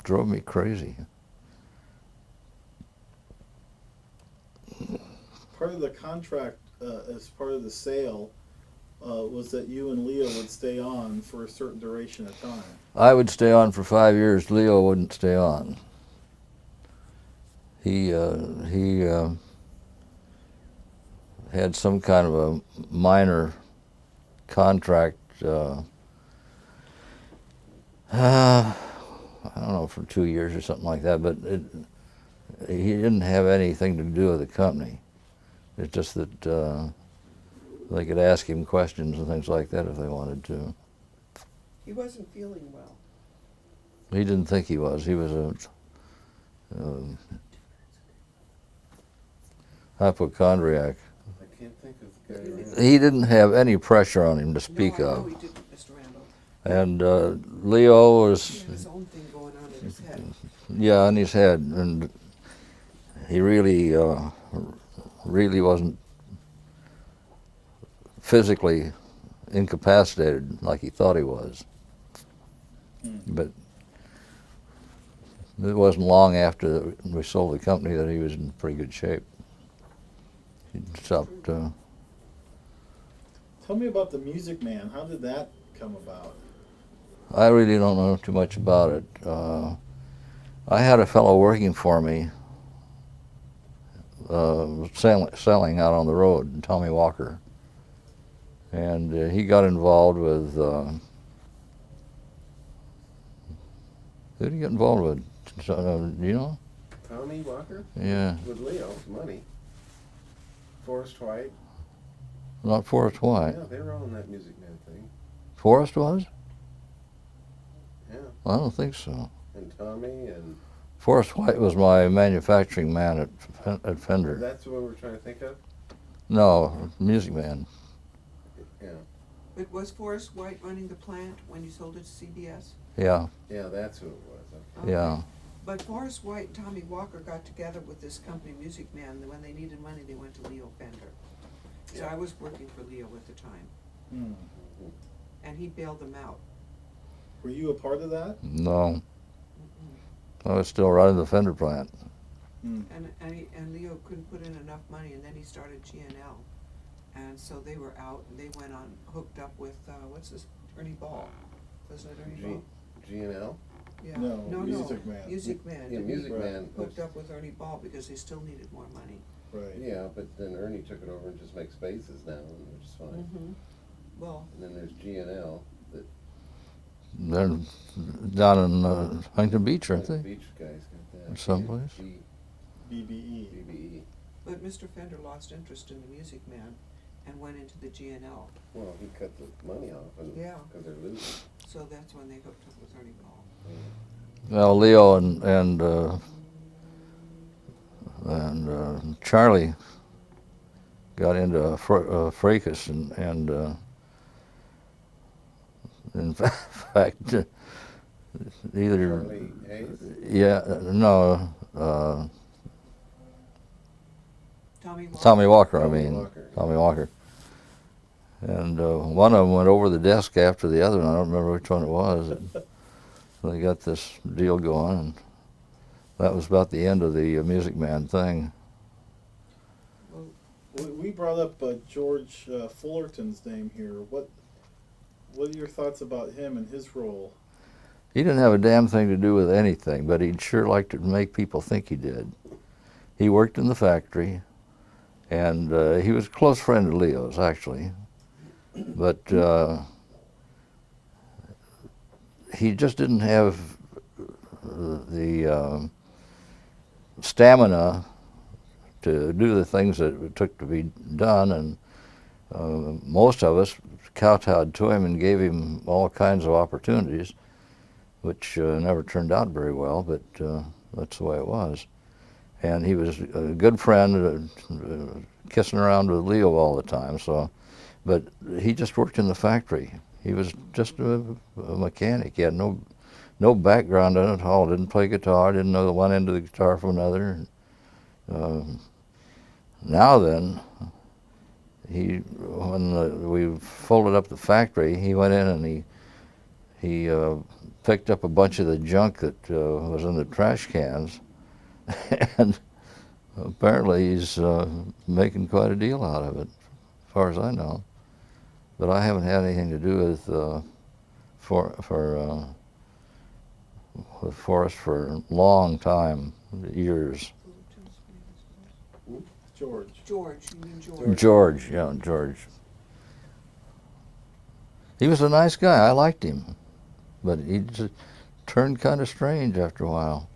Drove me crazy. Part of the contract, as part of the sale, was that you and Leo would stay on for a certain duration of time. I would stay on for 5 years. Leo wouldn't stay on. He had some kind of a minor contract. I don't know, for 2 years or something like that. But he didn't have anything to do with the company. It's just that they could ask him questions and things like that if they wanted to. He wasn't feeling well. He didn't think he was. He was a hypochondriac. I can't think of the guy. Right? He didn't have any pressure on him to speak No, I know of. he didn't, Mr. Randall. And Leo He was, had his own thing going on in his head. yeah, in his head. And he really wasn't physically incapacitated like he thought he was. But it wasn't long after we sold the company that he was in pretty good shape. He stopped. Tell me about the Music Man. How did that come about? I really don't know too much about it. I had a fellow working for me selling out on the road, Tommy Walker. And he got involved with, who did he get involved with? Do you know? Tommy Walker? Yeah. With Leo's money. Forrest White. Not Forrest White. Yeah, they were all in that Music Man thing. Forrest was? Yeah. I don't think so. And Tommy and... Forrest White was my manufacturing man at Fender. That's the one we're trying to think of? No, Music Man. Yeah. But was Forrest White running the plant when you sold it to CBS? Yeah, Yeah, that's who it was. Okay. Okay. yeah. But Forrest White and Tommy Walker got together with this company, Music Man, and when they needed money, they went to Leo Fender. So Yeah. I was working for Leo at the time, Hmm. and he bailed them out. Were you a part of that? No, I was still running the Fender plant. Hmm. And Leo couldn't put in enough money, and then he started G&L. And so they were out, and they went on, hooked up with, what's this, Ernie Ball. Wasn't it Ernie Ball? G&L? Yeah. No, Music Man. Music Man. Yeah, didn't Music he? Man was... Hooked up with Ernie Ball because they still needed more money. Right. Yeah, but then Ernie took it over and just makes bases now, which is fine. Mm-hmm. Well, And then there's G&L that... They're down in Huntington Beach, aren't the they? Beach guys got that. Someplace? BBE. BBE. but Mr. Fender lost interest in the Music Man and went into the G&L. Well, he cut the money off and Yeah. because they're losing. So that's when they hooked up with Ernie Ball. Well, Leo and Charlie got into fracas, and in fact, either Charlie Hayes? yeah, no, Tommy Walker. Tommy Walker. Tommy Walker. Tommy Walker. And one of them went over the desk after the other, and I don't remember which one it was. They got this deal going, and that was about the end of the Music Man thing. We brought up George Fullerton's name here. What are your thoughts about him and his role? He didn't have a damn thing to do with anything, but he'd sure like to make people think he did. He worked in the factory, And he was a close friend of Leo's, actually. But he just didn't have the stamina to do the things that it took to be done, and most of us kowtowed to him and gave him all kinds of opportunities, which never turned out very well, but that's the way it was. And he was a good friend, kissing around with Leo all the time. So, but he just worked in the factory. He was just a mechanic. He had no background in it at all. Didn't play guitar. Didn't know the one end of the guitar from another. Now then, when we folded up the factory, he went in and he picked up a bunch of the junk that was in the trash cans, and apparently he's making quite a deal out of it, as far as I know. But I haven't had anything to do with Forrest for a long time, years. George. George, you mean George? George, yeah, George. He was a nice guy. I liked him, but he just turned kind of strange after a while.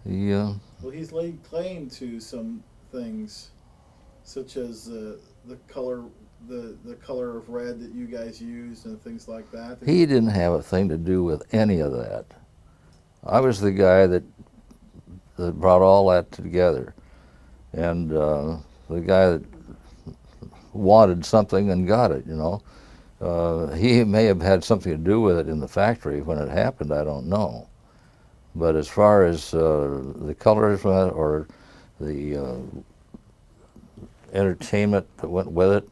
Well, he's laid claim to some things, such as the color, the color of red that you guys used and things like that. He didn't have a thing to do with any of that. I was the guy that brought all that together, and the guy that wanted something and got it. You know, he may have had something to do with it in the factory when it happened. I don't know. But as far as the colors or the entertainment that went with it,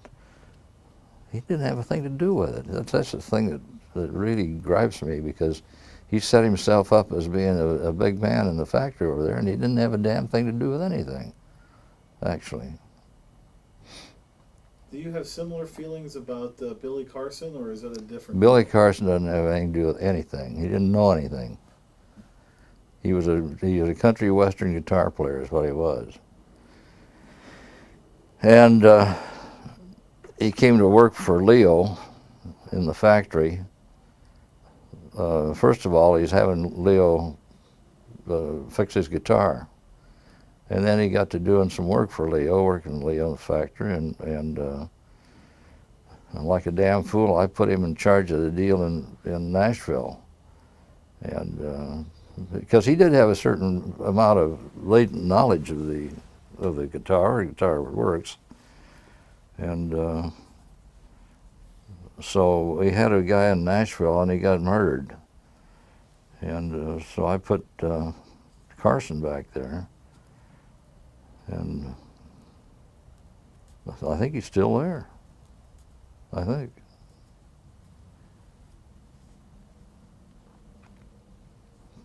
he didn't have a thing to do with it. That's the thing that really gripes me, because he set himself up as being a big man in the factory over there, and he didn't have a damn thing to do with anything, actually. Do you have similar feelings about Billy Carson, or is that a different? Billy Carson doesn't have anything to do with anything. He didn't know anything. He was a country western guitar player is what he was. And he came to work for Leo in the factory. First of all, he's having Leo fix his guitar. And then he got to doing some work for Leo, working Leo in the factory, and like a damn fool, I put him in charge of the deal in Nashville. And because he did have a certain amount of latent knowledge of the guitar works, and so we had a guy in Nashville, and he got murdered, and so I put Carson back there, and I think he's still there. I think.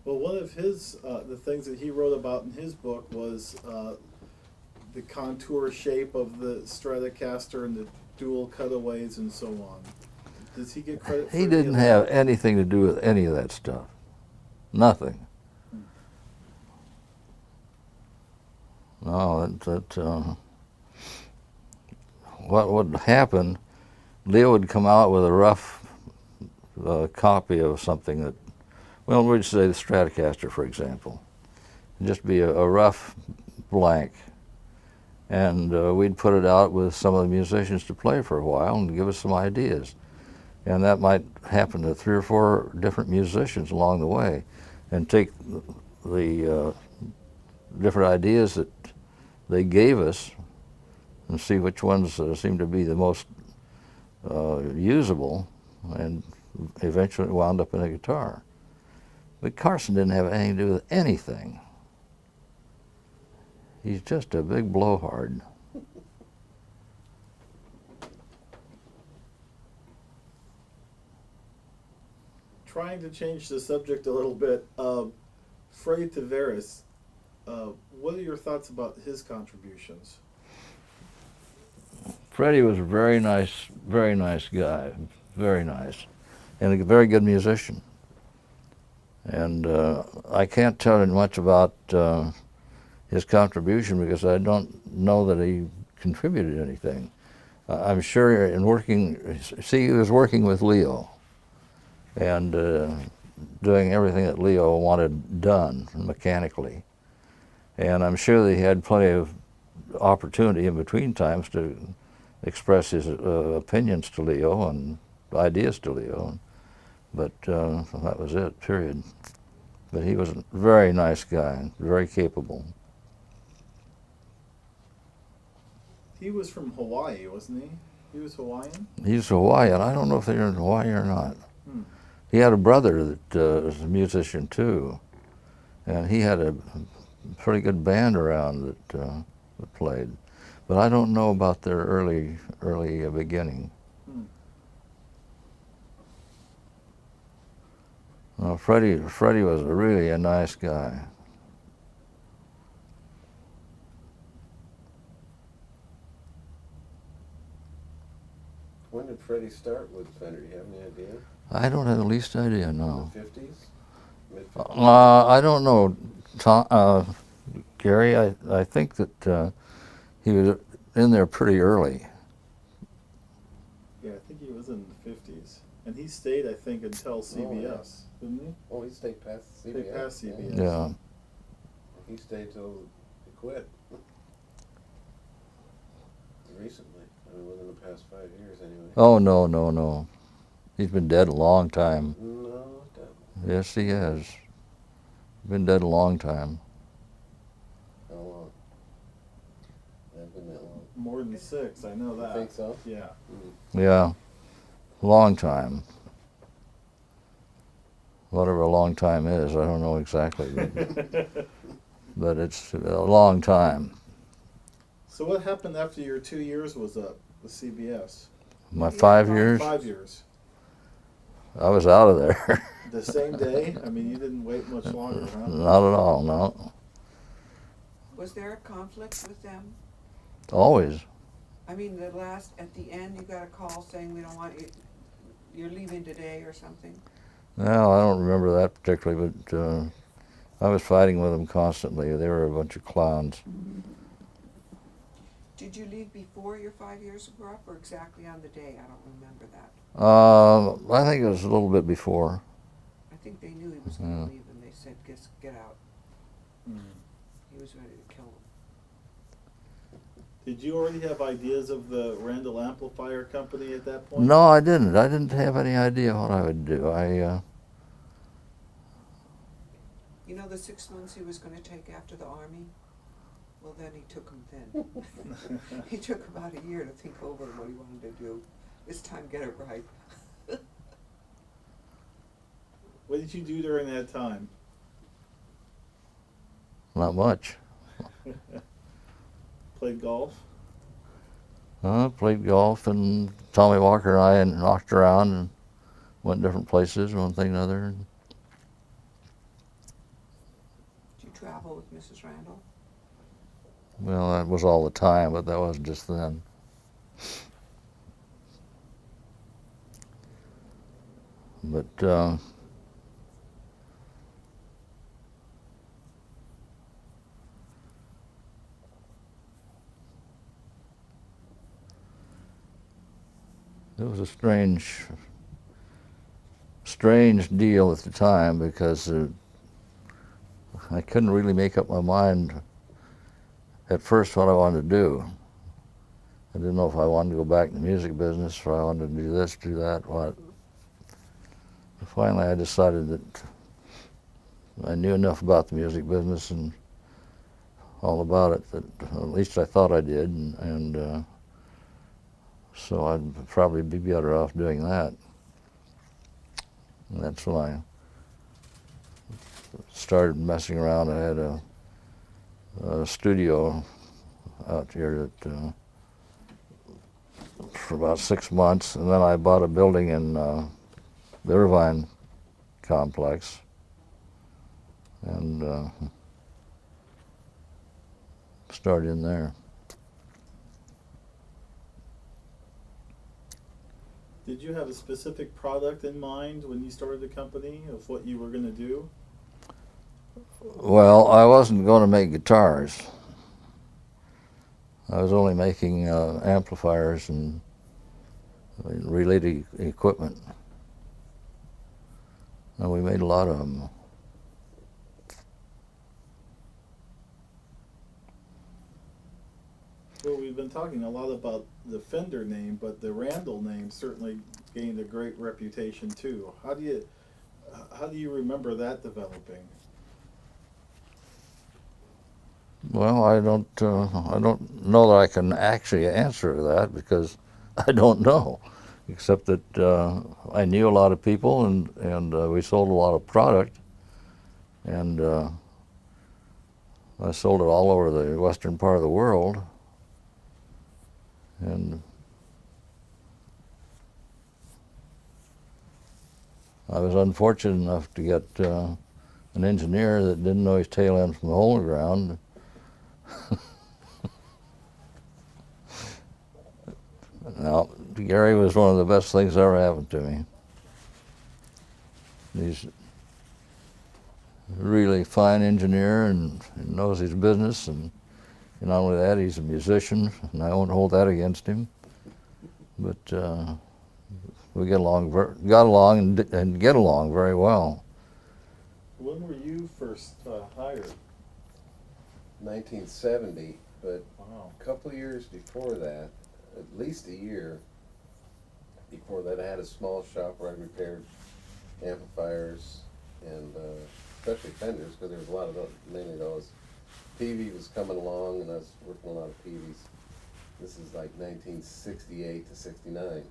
Well, one of his the things that he wrote about in his book was the contour shape of the Stratocaster and the dual cutaways and so on. Does he get credit for He any didn't of that? have anything to do with any of that stuff. Nothing. No, what would happen, Leo would come out with a rough copy of something that, well, we'd say the Stratocaster, for example. It'd just be a rough blank. And we'd put it out with some of the musicians to play for a while and give us some ideas. And that might happen to 3 or 4 different musicians along the way, and take the different ideas that they gave us and see which ones seemed to be the most usable, and eventually wound up in a guitar. But Carson didn't have anything to do with anything. He's just a big blowhard. Trying to change the subject a little bit, Fred Tavares, what are your thoughts about his contributions? Freddie was a very nice guy, very nice, and a very good musician. And I can't tell you much about his contribution because I don't know that he contributed anything. I'm sure in working, see, he was working with Leo and doing everything that Leo wanted done mechanically. And I'm sure that he had plenty of opportunity in between times to express his opinions to Leo and ideas to Leo. But that was it, period. But he was a very nice guy, very capable. He was from Hawaii, wasn't he? He was Hawaiian? He's Hawaiian. I don't know if they're in Hawaii or not. Hmm. He had a brother that was a musician too, and he had a pretty good band around that played. But I don't know about their early beginning. Hmm. Freddie was really a nice guy. When did Freddie start with Fender? Do you have any idea? I don't have the least idea, no. In the 50s? Mid-50s? I don't know, Gary. I think that he was in there pretty early. Yeah, I think he was in the 50s. And he stayed, I think, until CBS, didn't he? Oh, he stayed past CBS. Stayed past CBS. Yeah. He stayed till he quit. Recently. I mean, within the past 5 years, anyway. Oh, no. He's been dead a long time. No, Yes, he has. Been dead a long time. how long? I've been that long. More than 6, I know that. You think so? Yeah. Yeah, long time. Whatever a long time is, I don't know exactly, but it's a long time. So what happened after your 2 years was up with CBS? My 5 years, 5 years. I was out of there. The same day? I mean, you didn't wait much longer, huh? Not at all, no. Was there a conflict with them? Always. I mean, at the end, you got a call saying we don't want you, you're leaving today or something? Well, I don't remember that particularly, but I was fighting with them constantly. They were a bunch of clowns. Did you leave before your 5 years were up or exactly on the day? I don't remember that. I think it was a little bit before. I think they knew he was going to Yeah. leave and they said, get out. Hmm. He was ready to kill him. Did you already have ideas of the Randall Amplifier Company at that point? No, I didn't. I didn't have any idea what I would do. You know the 6 months he was going to take after the Army? Well, then he took them then. He took about a year to think over what he wanted to do. This time, get it right. What did you do during that time? Not much. Played golf? Played golf, and Tommy Walker and I knocked around and went different places, one thing and another. Did you travel with Mrs. Randall? Well, that was all the time, but that wasn't just then. But it was a strange deal at the time because I couldn't really make up my mind at first what I wanted to do. I didn't know if I wanted to go back in the music business, or I wanted to do this, do that, what. Finally, I decided that I knew enough about the music business and all about it that at least I thought I did, and so I'd probably be better off doing that. And that's when I started messing around. I had a studio out here that for about 6 months, and then I bought a building in the Irvine complex, and started in there. Did you have a specific product in mind when you started the company of what you were going to do? Well, I wasn't going to make guitars. I was only making amplifiers and related equipment. And we made a lot of them. Well, we've been talking a lot about the Fender name, but the Randall name certainly gained a great reputation too. How do you remember that developing? Well, I don't know that I can actually answer that because I don't know, except that I knew a lot of people and we sold a lot of product, and I sold it all over the western part of the world, and I was unfortunate enough to get an engineer that didn't know his tail end from the hole in the ground. Now, Gary was one of the best things that ever happened to me. He's a really fine engineer and knows his business, and not only that, he's a musician, and I won't hold that against him. But we got along and get along very well. When were you first hired? 1970, but Wow. a couple of years before that, at least a year before that, I had a small shop where I repaired amplifiers and especially Fenders, because there was a lot of those, many of those. PV was coming along, and I was working a lot of PVs. This is like 1968 to 69.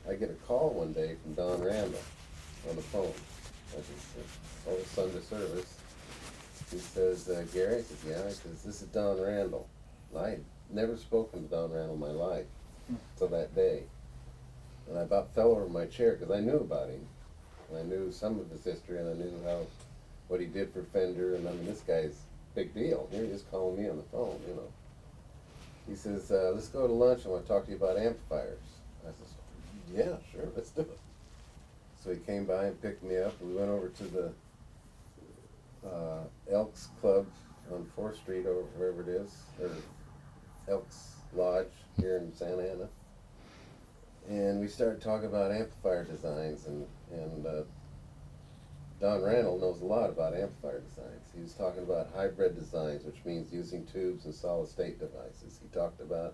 I get a call one day from Don Randall on the phone. I just old Sunday service. He says, Gary? I said, yeah. He says, this is Don Randall. And I had never spoken to Don Randall in my life till that day. And I about fell over my chair because I knew about him. And I knew some of his history, and I knew what he did for Fender. And I mean, this guy's big deal. Here he is calling me on the phone, you know. He says, let's go to lunch. I want to talk to you about amplifiers. I says, yeah, sure, let's do it. So he came by and picked me up. We went over to the Elks Club on 4th Street, or wherever it is, or Elks Lodge here in Santa Ana. And we started talking about amplifier designs, and Don Randall knows a lot about amplifier designs. He was talking about hybrid designs, which means using tubes and solid state devices. He talked about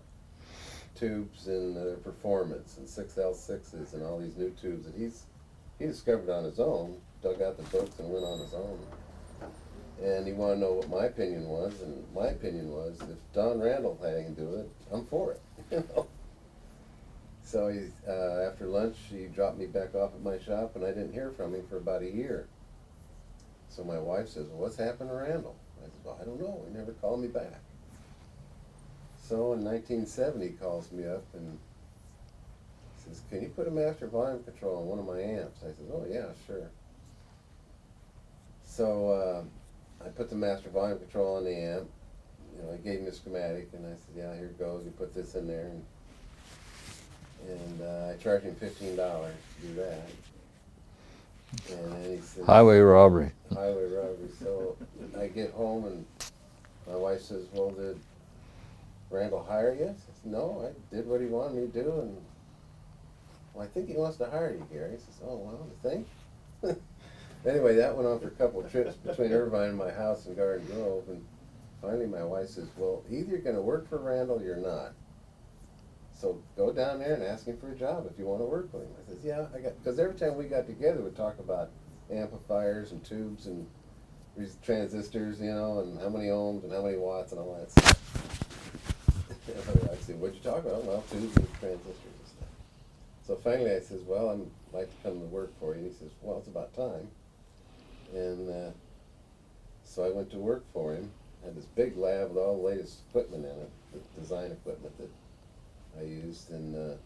tubes and their performance, and 6L6s and all these new tubes that he discovered on his own, dug out the books and went on his own. And he wanted to know what my opinion was, and my opinion was, if Don Randall had anything to do it, I'm for it. You know? So after lunch, he dropped me back off at my shop, and I didn't hear from him for about a year. So my wife says, well, what's happened to Randall? I said, well, I don't know. He never called me back. So in 1970, he calls me up and says, can you put a master volume control on one of my amps? I said, oh, yeah, sure. So I put the master volume control on the amp. You know, I gave him a schematic, and I said, yeah, here it goes. You put this in there. And I charged him $15 to do that. And then he said, Highway robbery. highway robbery. So I get home, and my wife says, well, did Randall hire you? I says, no, I did what he wanted me to do, and well, I think he wants to hire you, Gary. He says, oh, well, you think? Anyway, that went on for a couple of trips between Irvine and my house in Garden Grove, and finally my wife says, well, either you're going to work for Randall or you're not. So go down there and ask him for a job if you want to work with him. I says, yeah, because every time we got together, we'd talk about amplifiers and tubes and these transistors, you know, and how many ohms and how many watts and all that stuff. I said, what'd you talk about? Well, tubes and transistors and stuff. So finally I says, well, I'd like to come to work for you. And he says, well, it's about time. And so I went to work for him. Had this big lab with all the latest equipment in it, the design equipment that I used. And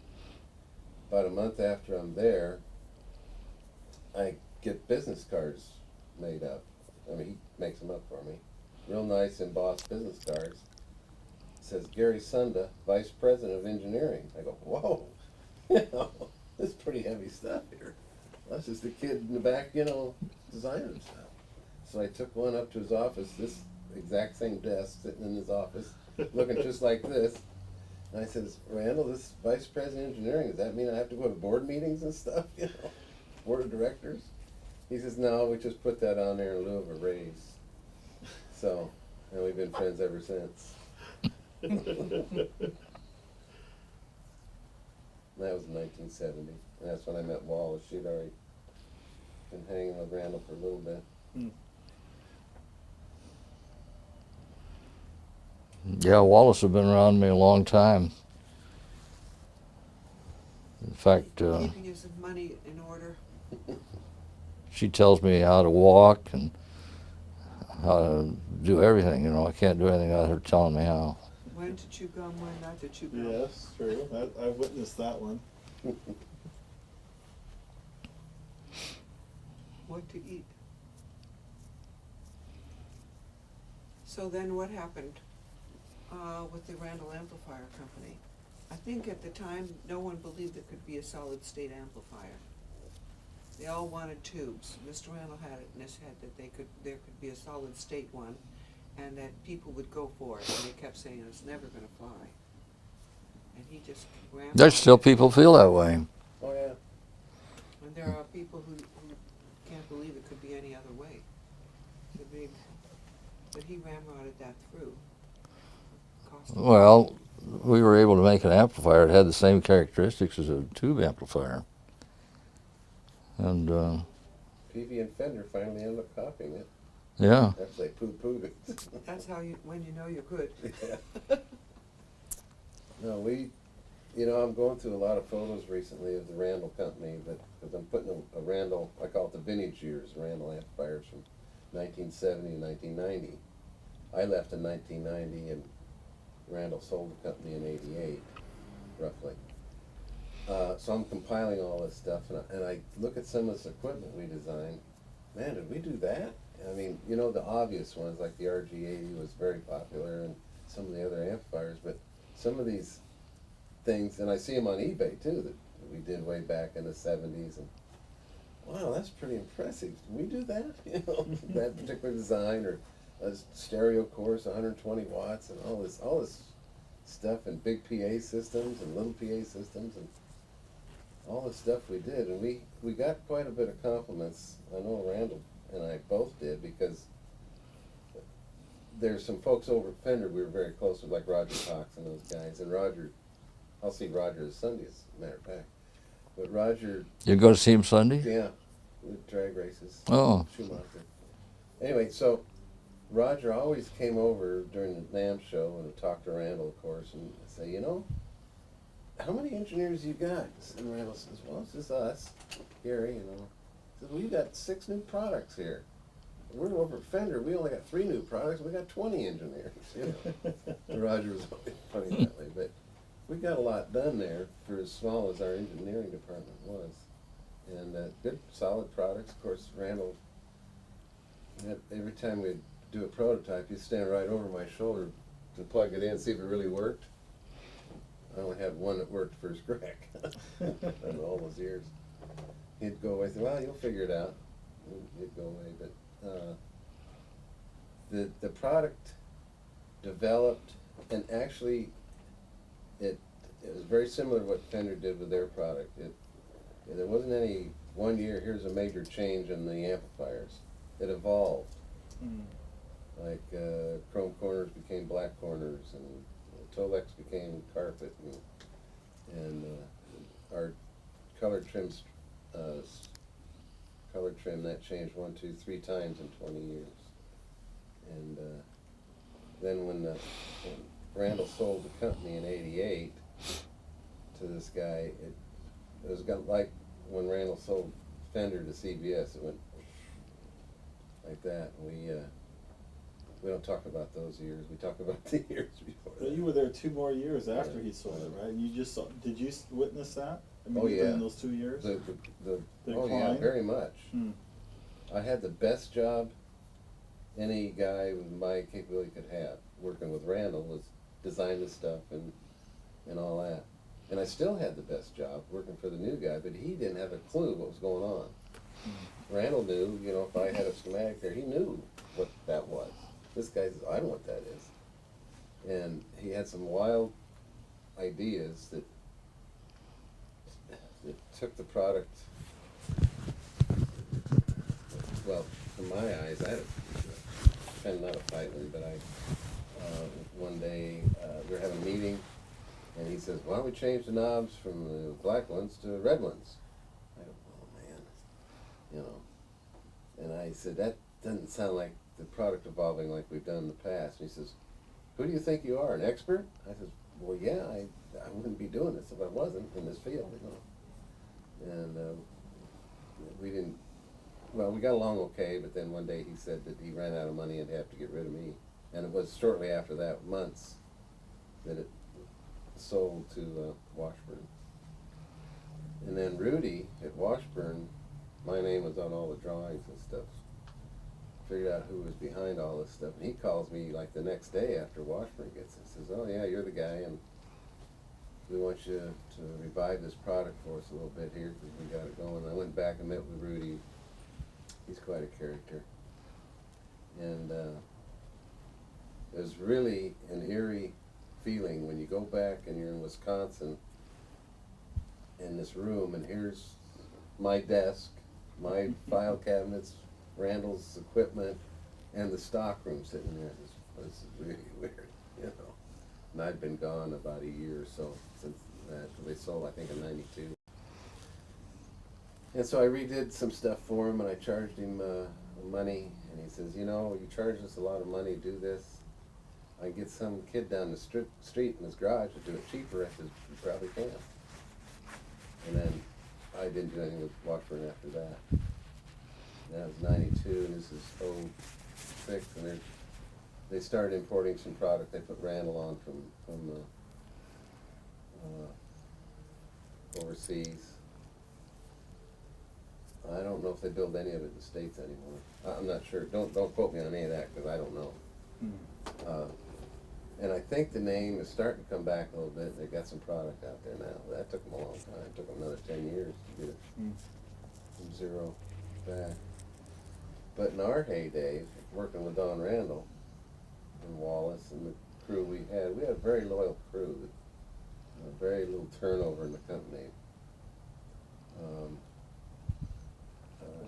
about a month after I'm there, I get business cards made up. I mean, he makes them up for me. Real nice embossed business cards. It says, Gary Sunda, Vice President of Engineering. I go, whoa, you know, this is pretty heavy stuff here. That's just a kid in the back, you know, designing stuff. So I took one up to his office, this exact same desk sitting in his office, looking just like this. And I says, Randall, this is vice president of engineering. Does that mean I have to go to board meetings and stuff? You know, board of directors? He says, no, we just put that on there in lieu of a raise. So, and we've been friends ever since. That was in 1970, and that's when I met Wallace. She'd already been hanging with Randall for a little bit. Yeah, Wallace has been around me a long time. In fact, Keeping his money in order. she tells me how to walk and how to do everything. You know, I can't do anything without her telling me how. When to chew gum, when not to chew gum. Yes, true. I witnessed that one. What to eat. So then what happened with the Randall Amplifier Company? I think at the time, no one believed there could be a solid state amplifier. They all wanted tubes. Mr. Randall had it in his head that there could be a solid state one, and that people would go for it. And they kept saying it's never going to fly. And he just ran. There's still people feel that way. Oh, yeah. And there are people who can't believe it could be any other way. It's a big, but he ramrodded that through. Cost him. Well, we were able to make an amplifier that had the same characteristics as a tube amplifier. And Peavy and Fender finally ended up copying it yeah, after they poo-pooed it. That's how when you know you're good. Yeah. No, I'm going through a lot of photos recently of the Randall company, because I'm putting a Randall, I call it the vintage years, Randall amplifiers from 1970 to 1990. I left in 1990 and Randall sold the company in 88, roughly. So I'm compiling all this stuff, and I look at some of this equipment we designed. Man, did we do that? I mean, the obvious ones like the RG80 was very popular, and some of the other amplifiers, but some of these things, and I see them on eBay too, that we did way back in the 70s, and wow, that's pretty impressive. Did we do that? That particular design, or a stereo course, 120 watts, and all this stuff, and big PA systems and little PA systems, and all the stuff we did, and we got quite a bit of compliments. I know Randall and I both did, because there's some folks over at Fender we were very close with, like Roger Cox and those guys, and Roger, I'll see Roger this Sunday, as a matter of fact. But Roger, you go to see him Sunday? yeah, with drag races. Oh. Schumacher. Anyway, so Roger always came over during the NAMM show and talked to Randall, of course, and say, how many engineers you got? And Randall says, well, it's just us, Gary, He says, well, you got 6 new products here. We're over at Fender, we only got 3 new products, we got 20 engineers, And Roger was always funny that way, but we got a lot done there for as small as our engineering department was. And good, solid products. Of course, Randall, every time we'd do a prototype, he'd stand right over my shoulder to plug it in, see if it really worked. I only had one that worked for his crack in all those years. He'd go away and say, well, you'll figure it out. He'd go away, but the product developed, and actually it was very similar to what Fender did with their product. There wasn't any 1 year, here's a major change in the amplifiers. It evolved. Like chrome corners became black corners, and Tolex became carpet, and our color trim, that changed 1, 2, 3 times in 20 years. And then when Randall sold the company in '88 to this guy, it was like when Randall sold Fender to CBS. It went like that. We don't talk about those years. We talk about the years before. But you were there 2 more years after he sold it, right? And you just did you witness that? I mean, Oh, you've been yeah. in those 2 years. The The oh yeah, decline? very much. I had the best job any guy with my capability could have. Working with Randall was design the stuff and all that. And I still had the best job working for the new guy, but he didn't have a clue what was going on. Randall knew, you know, if I had a schematic there, he knew what that was. This guy says, I know what that is. And he had some wild ideas that took the product, well, from my eyes, I had kind of not a fight with him, but one day, we were having a meeting, and he says, why don't we change the knobs from the black ones to red ones? I go, oh man, you know. And I said, that doesn't sound like the product evolving like we've done in the past. And he says, who do you think you are, an expert? I said, well, yeah, I wouldn't be doing this if I wasn't in this field, you know. And we didn't, well, we got along okay, but then one day he said that he ran out of money and had to get rid of me. And it was shortly after that, months, that it sold to Washburn. And then Rudy at Washburn, my name was on all the drawings and stuff, figured out who was behind all this stuff. And he calls me like the next day after Washburn gets it. Says, oh yeah, you're the guy, and we want you to revive this product for us a little bit here because we got it going. I went back and met with Rudy. He's quite a character. And it was really an eerie feeling when you go back and you're in Wisconsin in this room, and here's my desk, my file cabinets, Randall's equipment, and the stock room sitting there. It was really weird, you know. And I'd been gone about a year or so since that. They sold, I think, in '92. And so I redid some stuff for him, and I charged him money. And he says, you know, you charge us a lot of money to do this. I can get some kid down the street in his garage to do it cheaper. I said, you probably can. And then I didn't do anything with Washburn after that. That was '92, and this is '06, and they started importing some product. They put Randall on from overseas. I don't know if they build any of it in the States anymore. I'm not sure. Don't quote me on any of that because I don't know. And I think the name is starting to come back a little bit. They've got some product out there now. That took them a long time. It took them another 10 years to get it from zero back. But in our heyday, working with Don Randall and Wallace and the crew we had a very loyal crew. Very little turnover in the company.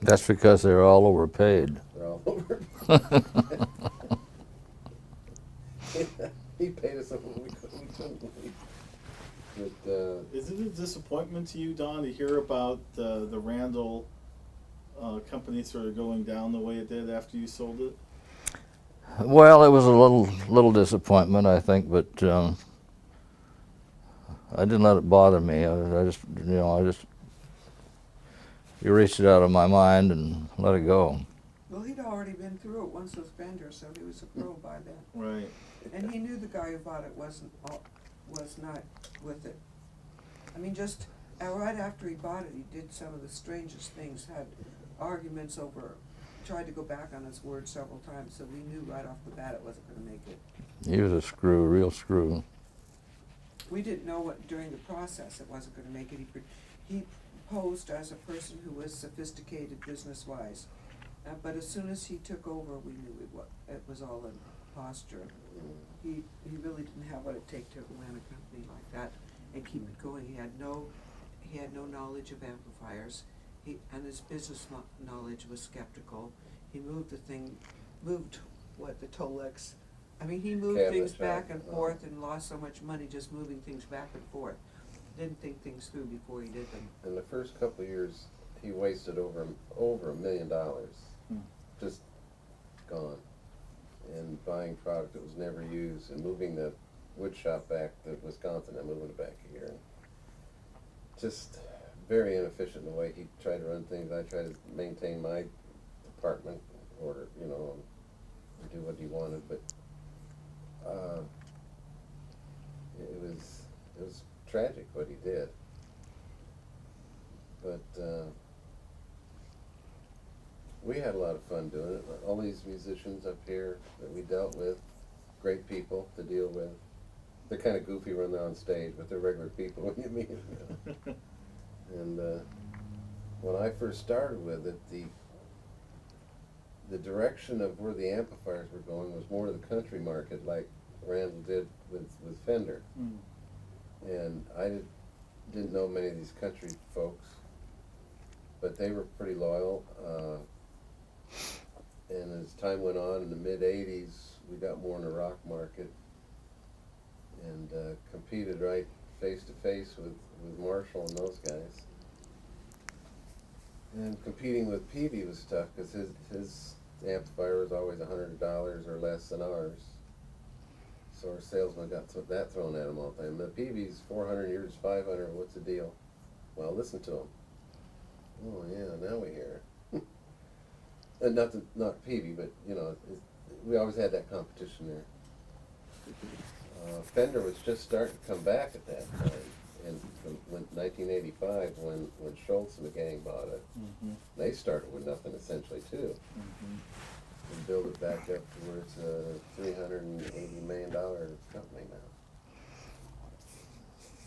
That's because they're all overpaid. They're all over. He paid us something we couldn't believe. But, is it a disappointment to you, Don, to hear about the Randall company sort of going down the way it did after you sold it? Well, it was a little disappointment, I think, but I didn't let it bother me. I just erased it out of my mind and let it go. Well, he'd already been through it once with Bender, so he was a pro by then. Right. And he knew the guy who bought it was not with it. I mean, just right after he bought it, he did some of the strangest things, had arguments over, tried to go back on his word several times, so we knew right off the bat it wasn't going to make it. He was a real screw. We didn't know what during the process it wasn't going to make it. He posed as a person who was sophisticated business-wise, but as soon as he took over, we knew it was all a posture. He really didn't have what it take to run a company like that and keep it going. He had no knowledge of amplifiers, and his business knowledge was skeptical. He moved the Tolex. I mean, he moved things back and forth and lost so much money just moving things back and forth. Didn't think things through before he did them. in the first couple of years, he wasted over $1 million, just gone, and buying product that was never used, and moving the wood shop back to Wisconsin and moving it back here. Just very inefficient in the way he tried to run things. I tried to maintain my department, order, and do what he wanted, but it was tragic what he did. But we had a lot of fun doing it. All these musicians up here that we dealt with, great people to deal with. They're kind of goofy when they're on stage, but they're regular people when you meet them. And when I first started with it, the the direction of where the amplifiers were going was more to the country market, like Randall did with Fender. Mm. And I didn't know many of these country folks, but they were pretty loyal. And as time went on, in the mid-'80s, we got more in the rock market and competed right face-to-face with Marshall and those guys. And competing with Peavy was tough because his amplifier was always $100 or less than ours. So our salesman got that thrown at him all the time. The Peavy's 400, yours 500. What's the deal? Well, listen to him. Oh yeah, now we hear. And not Peavy, but you know, we always had that competition there. Fender was just starting to come back at that time, and when 1985, when Schultz and the gang bought it, Mm-hmm. they started with nothing essentially too, Mm-hmm. and built it back up to where it's a $380 million company now.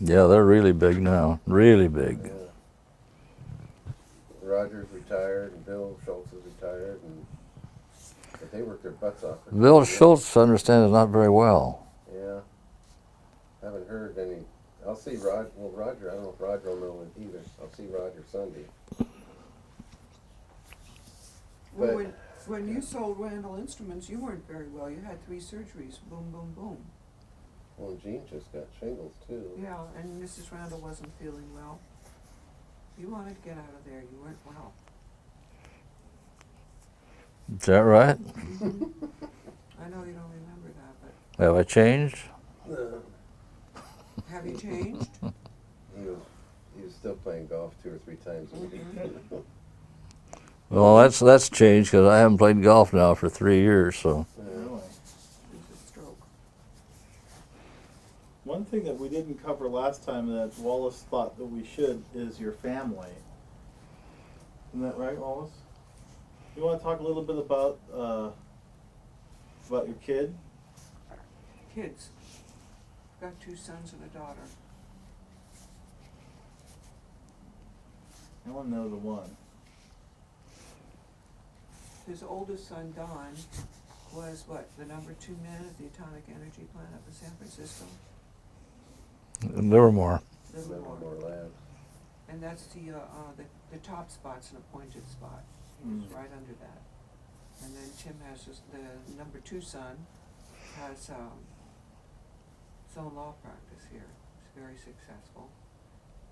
Yeah, they're really big now. Really big. Yeah. Roger's retired, and Bill Schultz is retired, but they worked their butts off. for Bill 20 years. Schultz, I understand, is not very well. Yeah. Haven't heard any. I'll see Roger. Well, Roger, I don't know if Roger will know it either. I'll see Roger Sunday. Well, But- when you sold Randall Instruments, you weren't very well. You had 3 surgeries. Boom, boom, boom. Well, Gene just got shingles too. Yeah, and Mrs. Randall wasn't feeling well. You wanted to get out of there. You weren't well. Is that right? I know you don't remember that, Have I changed? but have you changed? He was still playing golf 2 or 3 times a week. Well, that's changed because I haven't played golf now for 3 years. So Really? It's a stroke. One thing that we didn't cover last time that Wallace thought that we should is your family. Isn't that right, Wallace? You want to talk a little bit about your kid? Kids. Got 2 sons and a daughter. I want to know the one. His oldest son, Don, was the number 2 man at the atomic energy plant up in San Francisco. Livermore. Livermore. More labs. And that's the top spot's an appointed spot. He was right under that. And then Tim has the number 2 son has his own law practice here. He's very successful.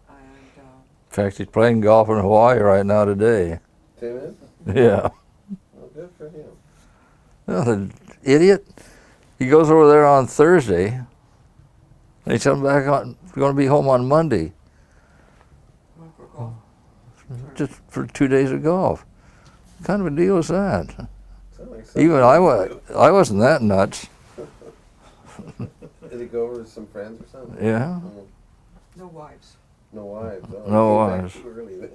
And In fact, he's playing golf in Hawaii right now today. Tim is? Yeah. Well, good for him. Well, the idiot. He goes over there on Thursday. And he's coming back on. Going to be home on Monday, went for golf. just for 2 days of golf. What kind of a deal is that? Sound like something Even I wasn't that nuts. Did he go over with some friends or something? Yeah. Oh, No wives. no wives. Oh, No he came back wives. too early then.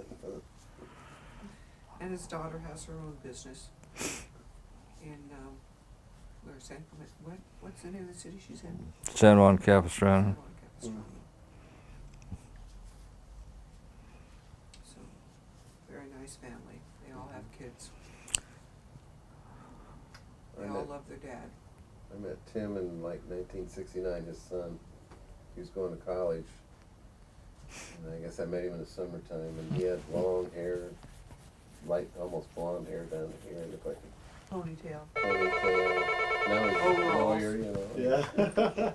And his daughter has her own business in where what's the name of the city she's in? San Juan Capistrano. Capistrano. So, very nice family. They all have kids. They all love their dad. I met Tim in like 1969, his son. He was going to college. And I guess I met him in the summertime, and he had long hair, light, almost blonde hair down here. He looked like Ponytail. a ponytail. Now he's a Overalls. lawyer, you know. Yeah.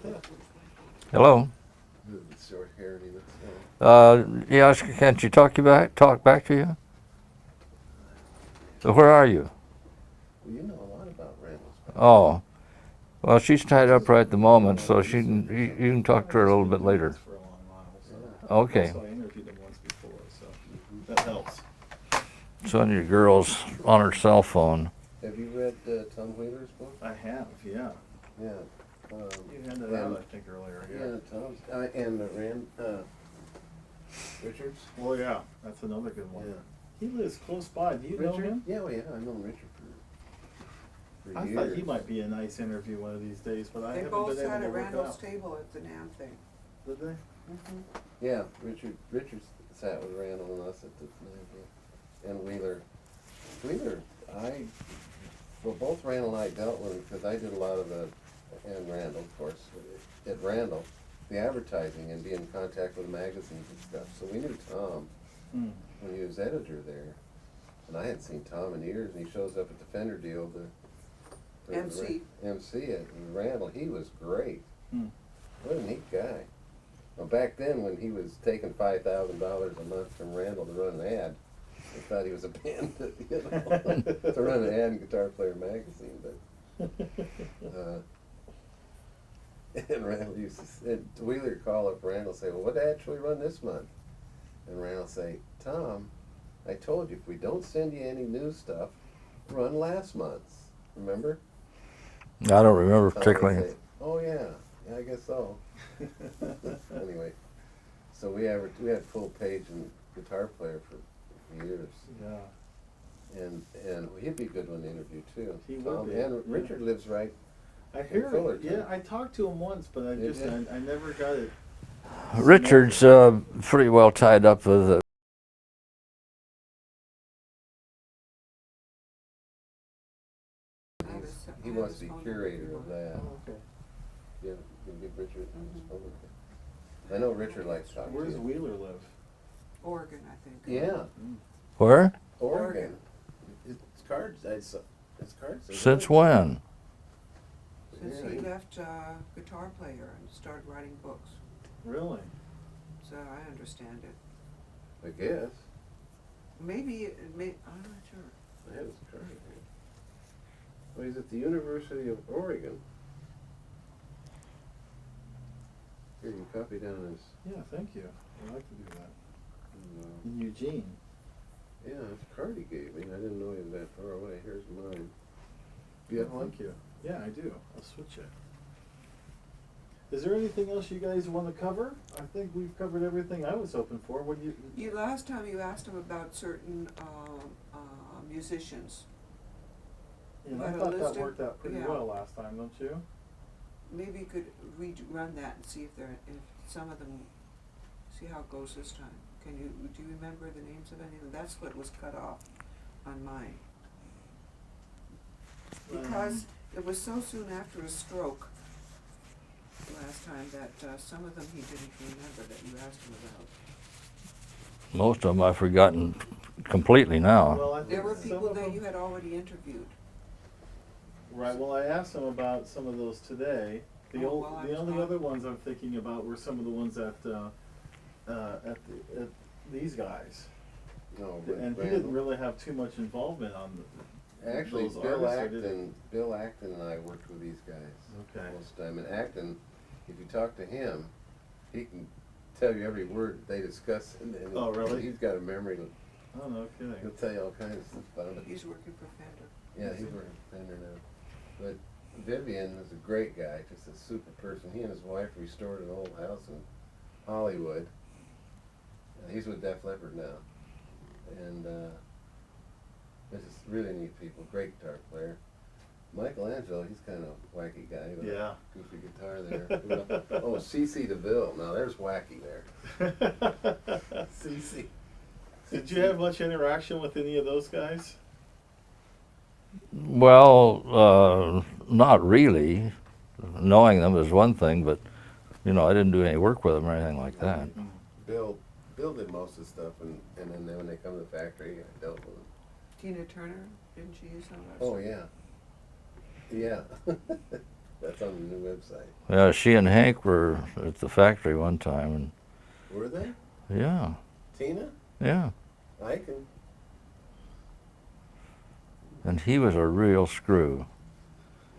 Hello. With short hair, and he looks, Yeah. Can't you talk back to you? So where are you? well, you know a lot about Randall's. Oh. Well, she's tied up right at the moment, so you can talk to her a little bit later. For a long while, so. Okay. Also, I interviewed him once before, so that helps. It's on your girl's on her cell phone. Have you read Tom Wheeler's book? I have, yeah. Yeah. You handed it out, I think, earlier. Yeah, Tom's, and Rand, Richards? Well, yeah, that's another good one. Yeah. He lives close by. Do you know him? Yeah, well, yeah, I've known Richard for I years. thought he might be a nice interview one of these days, but I They haven't both been able sat to at work Randall's out. table at the NAMM thing. Did they? Yeah, Richard sat with Randall and us at the and Wheeler. Wheeler, I Well, both Randall and I dealt with it because I did a lot of the, and Randall, of course, at Randall, the advertising and be in contact with magazines and stuff. So we knew Tom Hmm. when he was editor there. And I hadn't seen Tom in years, and he shows up at the Fender deal, the MC. MC at Randall. He was great. Hmm. What a neat guy. Well, back then, when he was taking $5,000 a month from Randall to run an ad, I thought he was a bandit, you know, to run an ad in Guitar Player magazine. But and Randall used to say, Wheeler would call up Randall and say, "Well, what ad should we run this month?" And Randall would say, "Tom, I told you if we don't send you any new stuff, run last month's. Remember?" I don't remember Tom would particularly. say, "Oh yeah, I guess so." Anyway, so we had full page and Guitar Player for years, Yeah. and he'd be a good one to interview too. He would be, And yeah. Richard lives right. I hear Fullerton. it. Yeah, I talked to him once, but I Did just ya? I never got it. Richard's pretty well tied up with I have his- I He have wants his to be phone number if curator you of want. that. Oh, okay. Yeah, you can give Richard his phone number. I know Richard likes talking Where to does you. Wheeler live? Oregon, I think. Yeah, where? Oregon. His cards, his cards. are Since good. when? Since Yeah, he left Guitar Player and started writing books, Really? so I understand it. I guess. Maybe it may. I'm not sure. I have his card here. Well, he's at the University of Oregon. Here, you can copy down his, Yeah, thank you. I'd like to do that. uh, In Eugene. yeah, his card he gave me. I didn't know he was that far away. Here's mine. Do you have one? Thank you. Yeah, I do. I'll switch it. Is there anything else you guys want to cover? I think we've covered everything I was hoping for. What do you? Last time you asked him about certain musicians. And you I got a thought list that of- worked out pretty yeah. well last time, don't you? Maybe you could rerun that and see if some of them, see how it goes this time. Do you remember the names of any of them? That's what was cut off on mine. Because it was so soon after a stroke last time that some of them he didn't remember that you asked him about. Most of them I've forgotten completely now. Well, I think There were some people of that them- you had already interviewed. Right. Well, I asked him about some of those today. The Oh, well, I the was only gone. other ones I'm thinking about were some of the ones at these guys. No, but And he Randall. didn't really have too much involvement on Actually, those Bill artists, or did he? Acton and I worked with these guys Okay. most of the time. And Acton, if you talk to him, he can tell you every word they discuss. And Oh, really? He's got a memory. Oh, no He'll kidding. tell you all kinds of stuff about it. He's working for Fender. Yeah, he's working for Fender now. But Vivian is a great guy, just a super person. He and his wife restored an old house in Hollywood. He's with Def Leppard now. And this is really neat people, great guitar player. Michelangelo, he's kind of a wacky guy with Yeah. a goofy guitar there. Oh, CC DeVille, now there's wacky there. CC. Did you have much interaction with any of those guys? Well, not really. Knowing them is one thing, but I didn't do any work with them or anything like that. Bill did most of the stuff, and then when they come to the factory, I dealt with them. Tina Turner, didn't she use some of that Oh, stuff? yeah. Yeah. That's on the new website. Yeah, she and Hank were at the factory one time, and Were they? yeah, Tina? yeah. I can. And he was a real screw.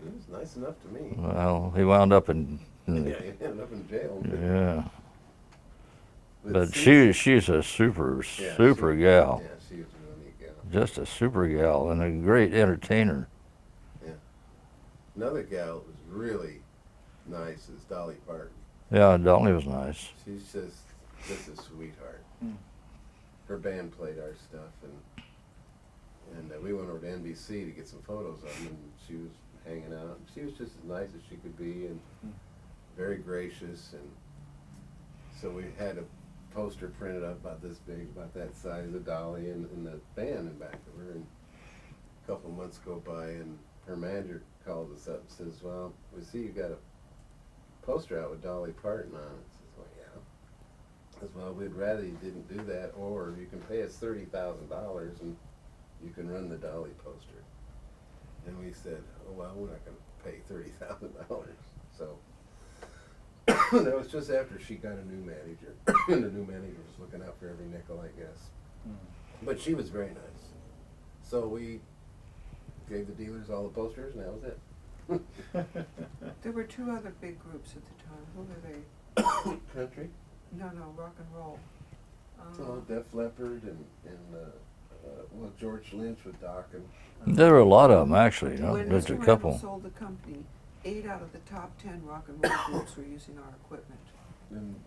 He was nice enough to me. Well, he wound up in Yeah, he ended up in jail. yeah. But CC she's a super Yeah, super gal. Yeah, she was a really neat gal. Just a super gal and a great entertainer. Yeah. Another gal that was really nice is Dolly Parton. Yeah, Dolly was nice. She's just a sweetheart. Hmm. Her band played our stuff, and we went over to NBC to get some photos of them, and she was hanging out. She was just as nice as she could be, and very gracious. And so we had a poster printed up about this big, about that size of Dolly, and the band in back of her. And a couple of months go by, and her manager called us up and says, well, we see you got a poster out with Dolly Parton on it. Says, well, yeah. Says, well, we'd rather you didn't do that, or you can pay us $30,000 and you can run the Dolly poster. And we said, oh, well, we're not going to pay $30,000. So that was just after she got a new manager. And the new manager was looking out for every nickel, I guess. Mm. But she was very nice. So we gave the dealers all the posters, and that was it. There were two other big groups at the time. Who were they? Country. No, rock and roll. Oh, Def Leppard and well, George Lynch with Doc and There were a lot of them, actually. You know? When There's Mr. a Randall couple. sold the company, 8 out of the top 10 rock and roll groups were using our equipment.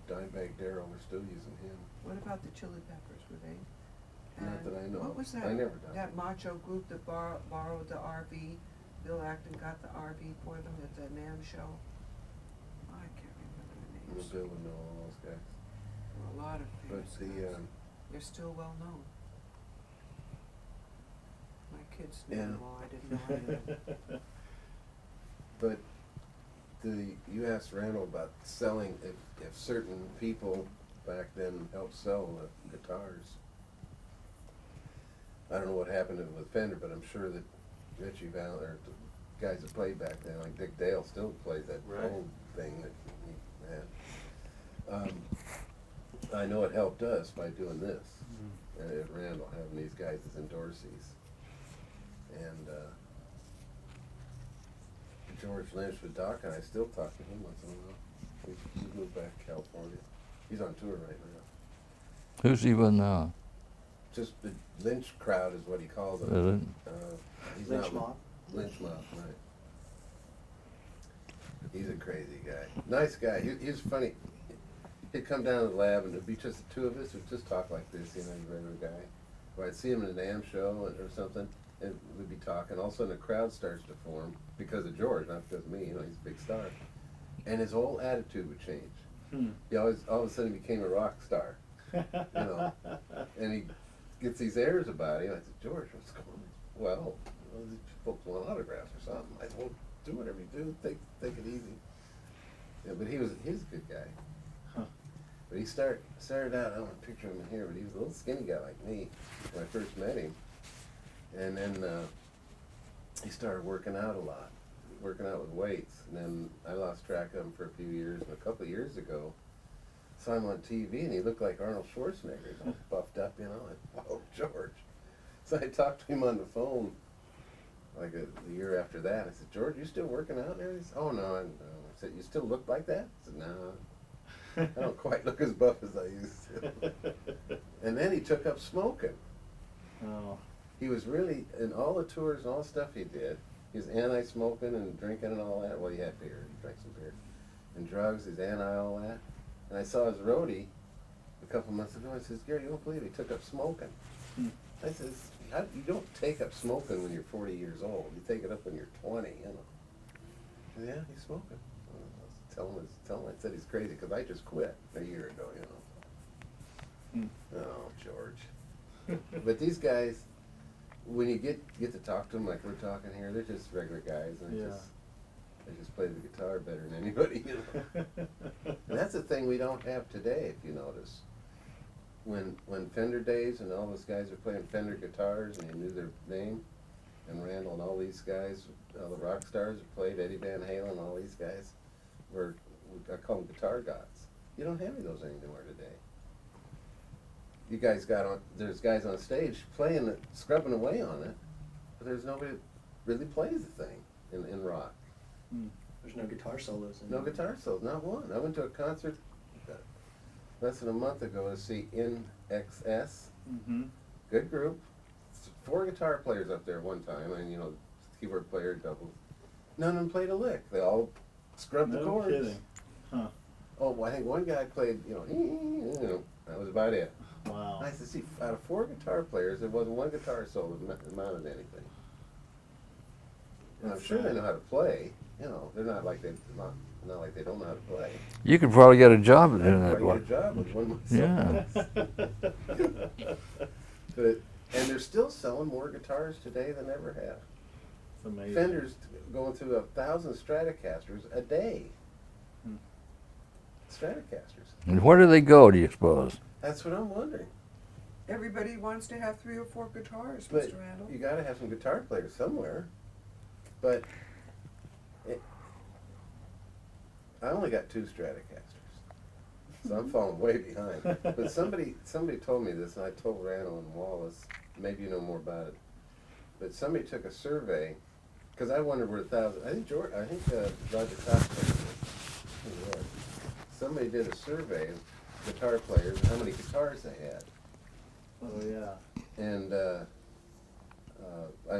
Dimebag Darrell. We're still using him. What about the Chili Peppers? Were they? Not And that I know What of. was that? I never done That macho group that borrowed the RV. Bill Acton got the RV for them at the NAMM show. I can't remember the names. Bill would know all those guys. There were a lot of But famous the guys. They're still well known. My kids knew Yeah. them all. I didn't know any of them. but you asked Randall about selling if certain people back then helped sell the guitars. I don't know what happened with Fender, but I'm sure that Richie Val or the guys that played back then, like Dick Dale, still plays that Right. old thing that he had. I know it helped us by doing this at Randall, having these guys as endorsees. And George Lynch with Doc and I still talk to him once in a while. He's moved back to California. He's on tour right now. Who's he with now? Just the Lynch crowd is what he calls them. Is it? He's Lynch not mob? Lynch mob, right. He's a crazy guy. Nice guy. He's funny. He'd come down to the lab and it'd be just the two of us who'd just talk like this, you know, he's a regular guy. Or I'd see him in a NAMM show or something, and we'd be talking. All of a sudden a crowd starts to form because of George, not because of me, you know, he's a big star. And his whole attitude would change. Hmm. He always, all of a sudden, became a rock star, you know. And he gets these airs about him. I said, George, what's going on? Well, these folks want autographs or something. I said, well, do whatever you do. Take it easy. Yeah, but he's a good guy. Huh. But he started out, I don't want to picture him in here, but he was a little skinny guy like me when I first met him. And then he started working out a lot, working out with weights. And then I lost track of him for a few years. And a couple of years ago, saw him on TV, and he looked like Arnold Schwarzenegger. He's all buffed up, you know. Like, whoa, George. So I talked to him on the phone like the year after that. I said, George, you still working out there? He said, oh, no. I said, you still look like that? I said, no. I don't quite look as buff as I used to. And then he took up smoking. Oh. He was really, in all the tours and all the stuff he did, he was anti-smoking and drinking and all that. Well, he had beer. He drank some beer. And drugs, he's anti all that. And I saw his roadie a couple months ago. I says, Gary, you don't believe he took up smoking. Hmm. I says, you don't take up smoking when you're 40 years old. You take it up when you're 20, you know. Said, yeah, he's smoking. Tell him I said he's crazy because I just quit a year ago, you know. Hmm. Oh, George. But these guys, when you get to talk to them like we're talking here, they're just regular guys, and Yeah. they just play the guitar better than anybody, you know. And that's the thing we don't have today, if you notice. When Fender days and all those guys were playing Fender guitars and you knew their name, and Randall and all these guys, all the rock stars who played, Eddie Van Halen, all these guys were, I call them guitar gods. You don't have any of those anymore today. You guys there's guys on stage playing it, scrubbing away on it, but there's nobody that really plays the thing in rock. Hmm. There's no guitar solos. No guitar solos, not one. I went to a concert less than a month ago to see NXS. Mm-hmm. Good group. 4 guitar players up there at one time, and you know, keyboard player, double. None of them played a lick. They all scrubbed the No chords. kidding. Huh. Oh, well, I think one guy played, you know, that was about it. Wow. Nice to see. Out of 4 guitar players, there wasn't one guitar solo that amounted to anything. And I'm That's sure they sad. know how to play. You know, they're not like they don't know how to play. You could probably get a job doing that. Quite a good job with one Yeah. But and they're still selling more guitars today than ever have. amazing. Fender's going through 1,000 Stratocasters a day. Hmm. Stratocasters. And where do they go, do you suppose? That's what I'm wondering. Everybody wants to have 3 or 4 guitars, But Mr. Randall. you got to have some guitar players somewhere. But I only got 2 Stratocasters, so I'm falling way behind. But somebody told me this, and I told Randall and Wallace. Maybe you know more about it. But somebody took a survey, because I wondered where 1,000. I think Roger Cox. Somebody did a survey of guitar players and how many guitars they had. Oh yeah. And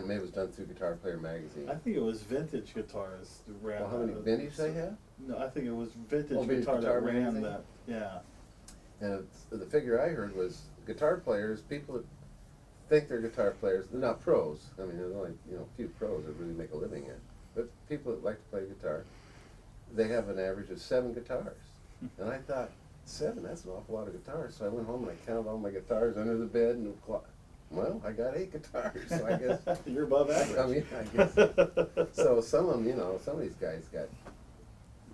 maybe it was done through Guitar Player magazine. I think it was vintage guitars that ran. Well, how many vintage they have? No, I think it was vintage Vintage guitar Guitar that ran magazine? that. Yeah. And the figure I heard was guitar players, people that think they're guitar players, they're not pros. I mean, there's only a few pros that really make a living at it. But people that like to play guitar, they have an average of 7 guitars. And I thought, 7, that's an awful lot of guitars. So I went home and I counted all my guitars under the bed and well, I got 8 guitars, so I guess. You're above average. I mean, I guess. So some of them, some of these guys got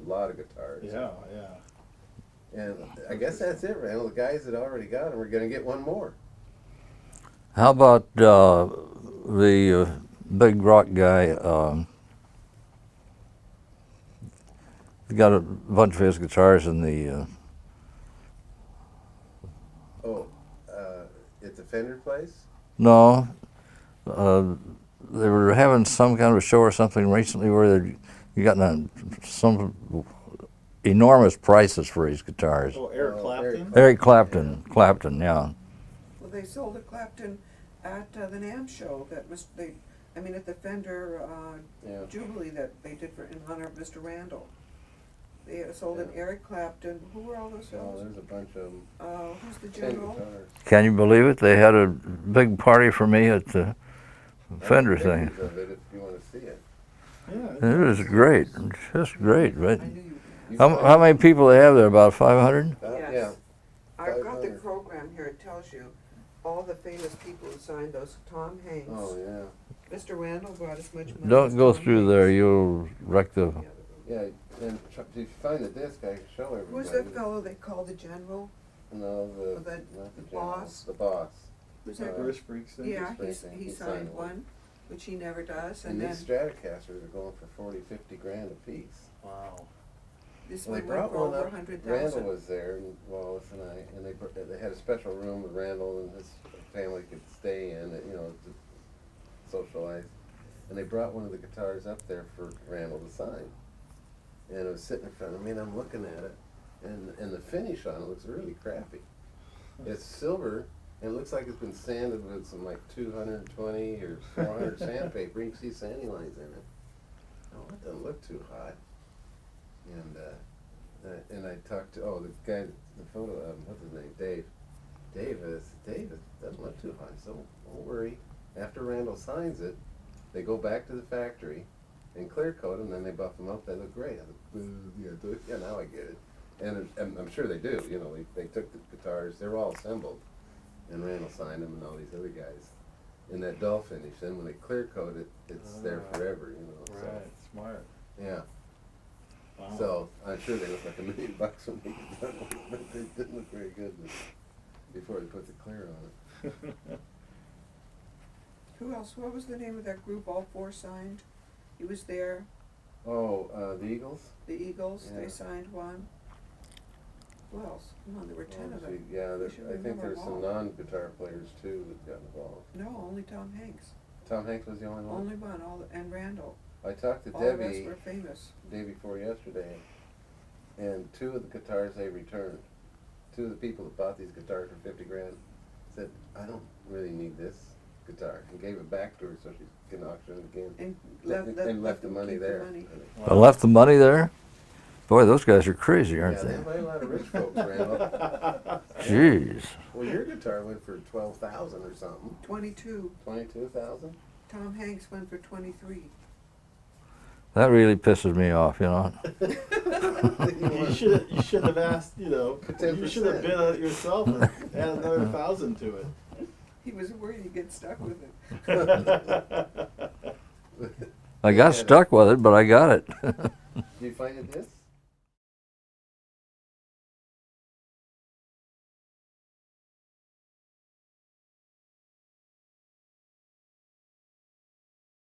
a lot of guitars. Yeah, yeah. And I guess that's it, Randall. The guys that already got them are going to get one more. How about the big rock guy? He got a bunch of his guitars in the. At the Fender place? No, they were having some kind of a show or something recently where you got some enormous prices for his guitars. Oh, Eric Clapton? Eric Clapton, yeah. Well, they sold a Clapton at the NAMM show at the Fender Yeah. Jubilee that they did in honor of Mr. Randall. They sold an Eric Clapton. Who were all those Oh, fellows? there's a bunch of them. Who's the 10 general? guitars. Can you believe it? They had a big party for me at the Fender I have thing. pictures of it if you want to see it. Yeah. It was great, just great. Right? I knew you You How find- how many people they have there? About 500? Yes. Yeah. I've got the 500. program here. It tells you all the famous people who signed those. Tom Hanks. Oh, yeah. Mr. Randall brought as much money. Don't as go Tom through Hanks. there. You'll wreck the. Yeah, and if you find the disc, I can show everybody. Who's that fellow they call the general? No, The not the general. boss? The boss. Who's that? Bruce Springsteen. Yeah, Springsteen. he He signed signed one. one, which he never does, And and these then Stratocasters are going for 40, 50 grand a piece. Wow. this Well, one went for over up. 100,000. Randall was there, and Wallace and I, and they had a special room that Randall and his family could stay in, to socialize. And they brought one of the guitars up there for Randall to sign. And it was sitting in front of me, and I'm looking at it, and the finish on it looks really crappy. It's silver, and it looks like it's been sanded with some like 220 or 400 sandpaper. You can see sanding lines in it. Oh, it doesn't look too hot. And I talked to the guy, the photo, what's his name, Dave. Dave, it doesn't look too hot, so don't worry. After Randall signs it, they go back to the factory and clear coat them, then they buff them up. They look great. I look, yeah, now I get it. And I'm sure they do. They took the guitars, they were all assembled, and Randall signed them, and all these other guys. In that dull finish, then when they clear coat it, it's there forever. Right. So, Smart. yeah. Wow. So I'm sure they look like $1 million when they get done, but they didn't look very good before they put the clear on it. Who else? What was the name of that group all 4 signed? He was there. Oh, the Eagles? The Eagles, Yeah. they signed one. Who else? Come on, there were 10 of them. Yeah, We should I think remember there's them some all. non-guitar players too that got involved. No, only Tom Hanks. Tom Hanks was the only one? Only one, and Randall. I talked to All the rest Debbie were famous. day before yesterday, and 2 of the guitars they returned. 2 of the people that bought these guitars for 50 grand said, I don't really need this guitar, and gave it back to her so she can auction it again. And left the them money keep there. money. I left the money there. Boy, those guys are crazy, aren't Yeah, they? they buy a lot of rich folks, Randall. Jeez. Well, your guitar went for 12,000 or something. 22. 22,000. Tom Hanks went for 23. That really pisses me off, You should have asked, you should have 10%. bid on it yourself and add another 1,000 to it. He was worried he'd get stuck with it. I got stuck with it, but I got it.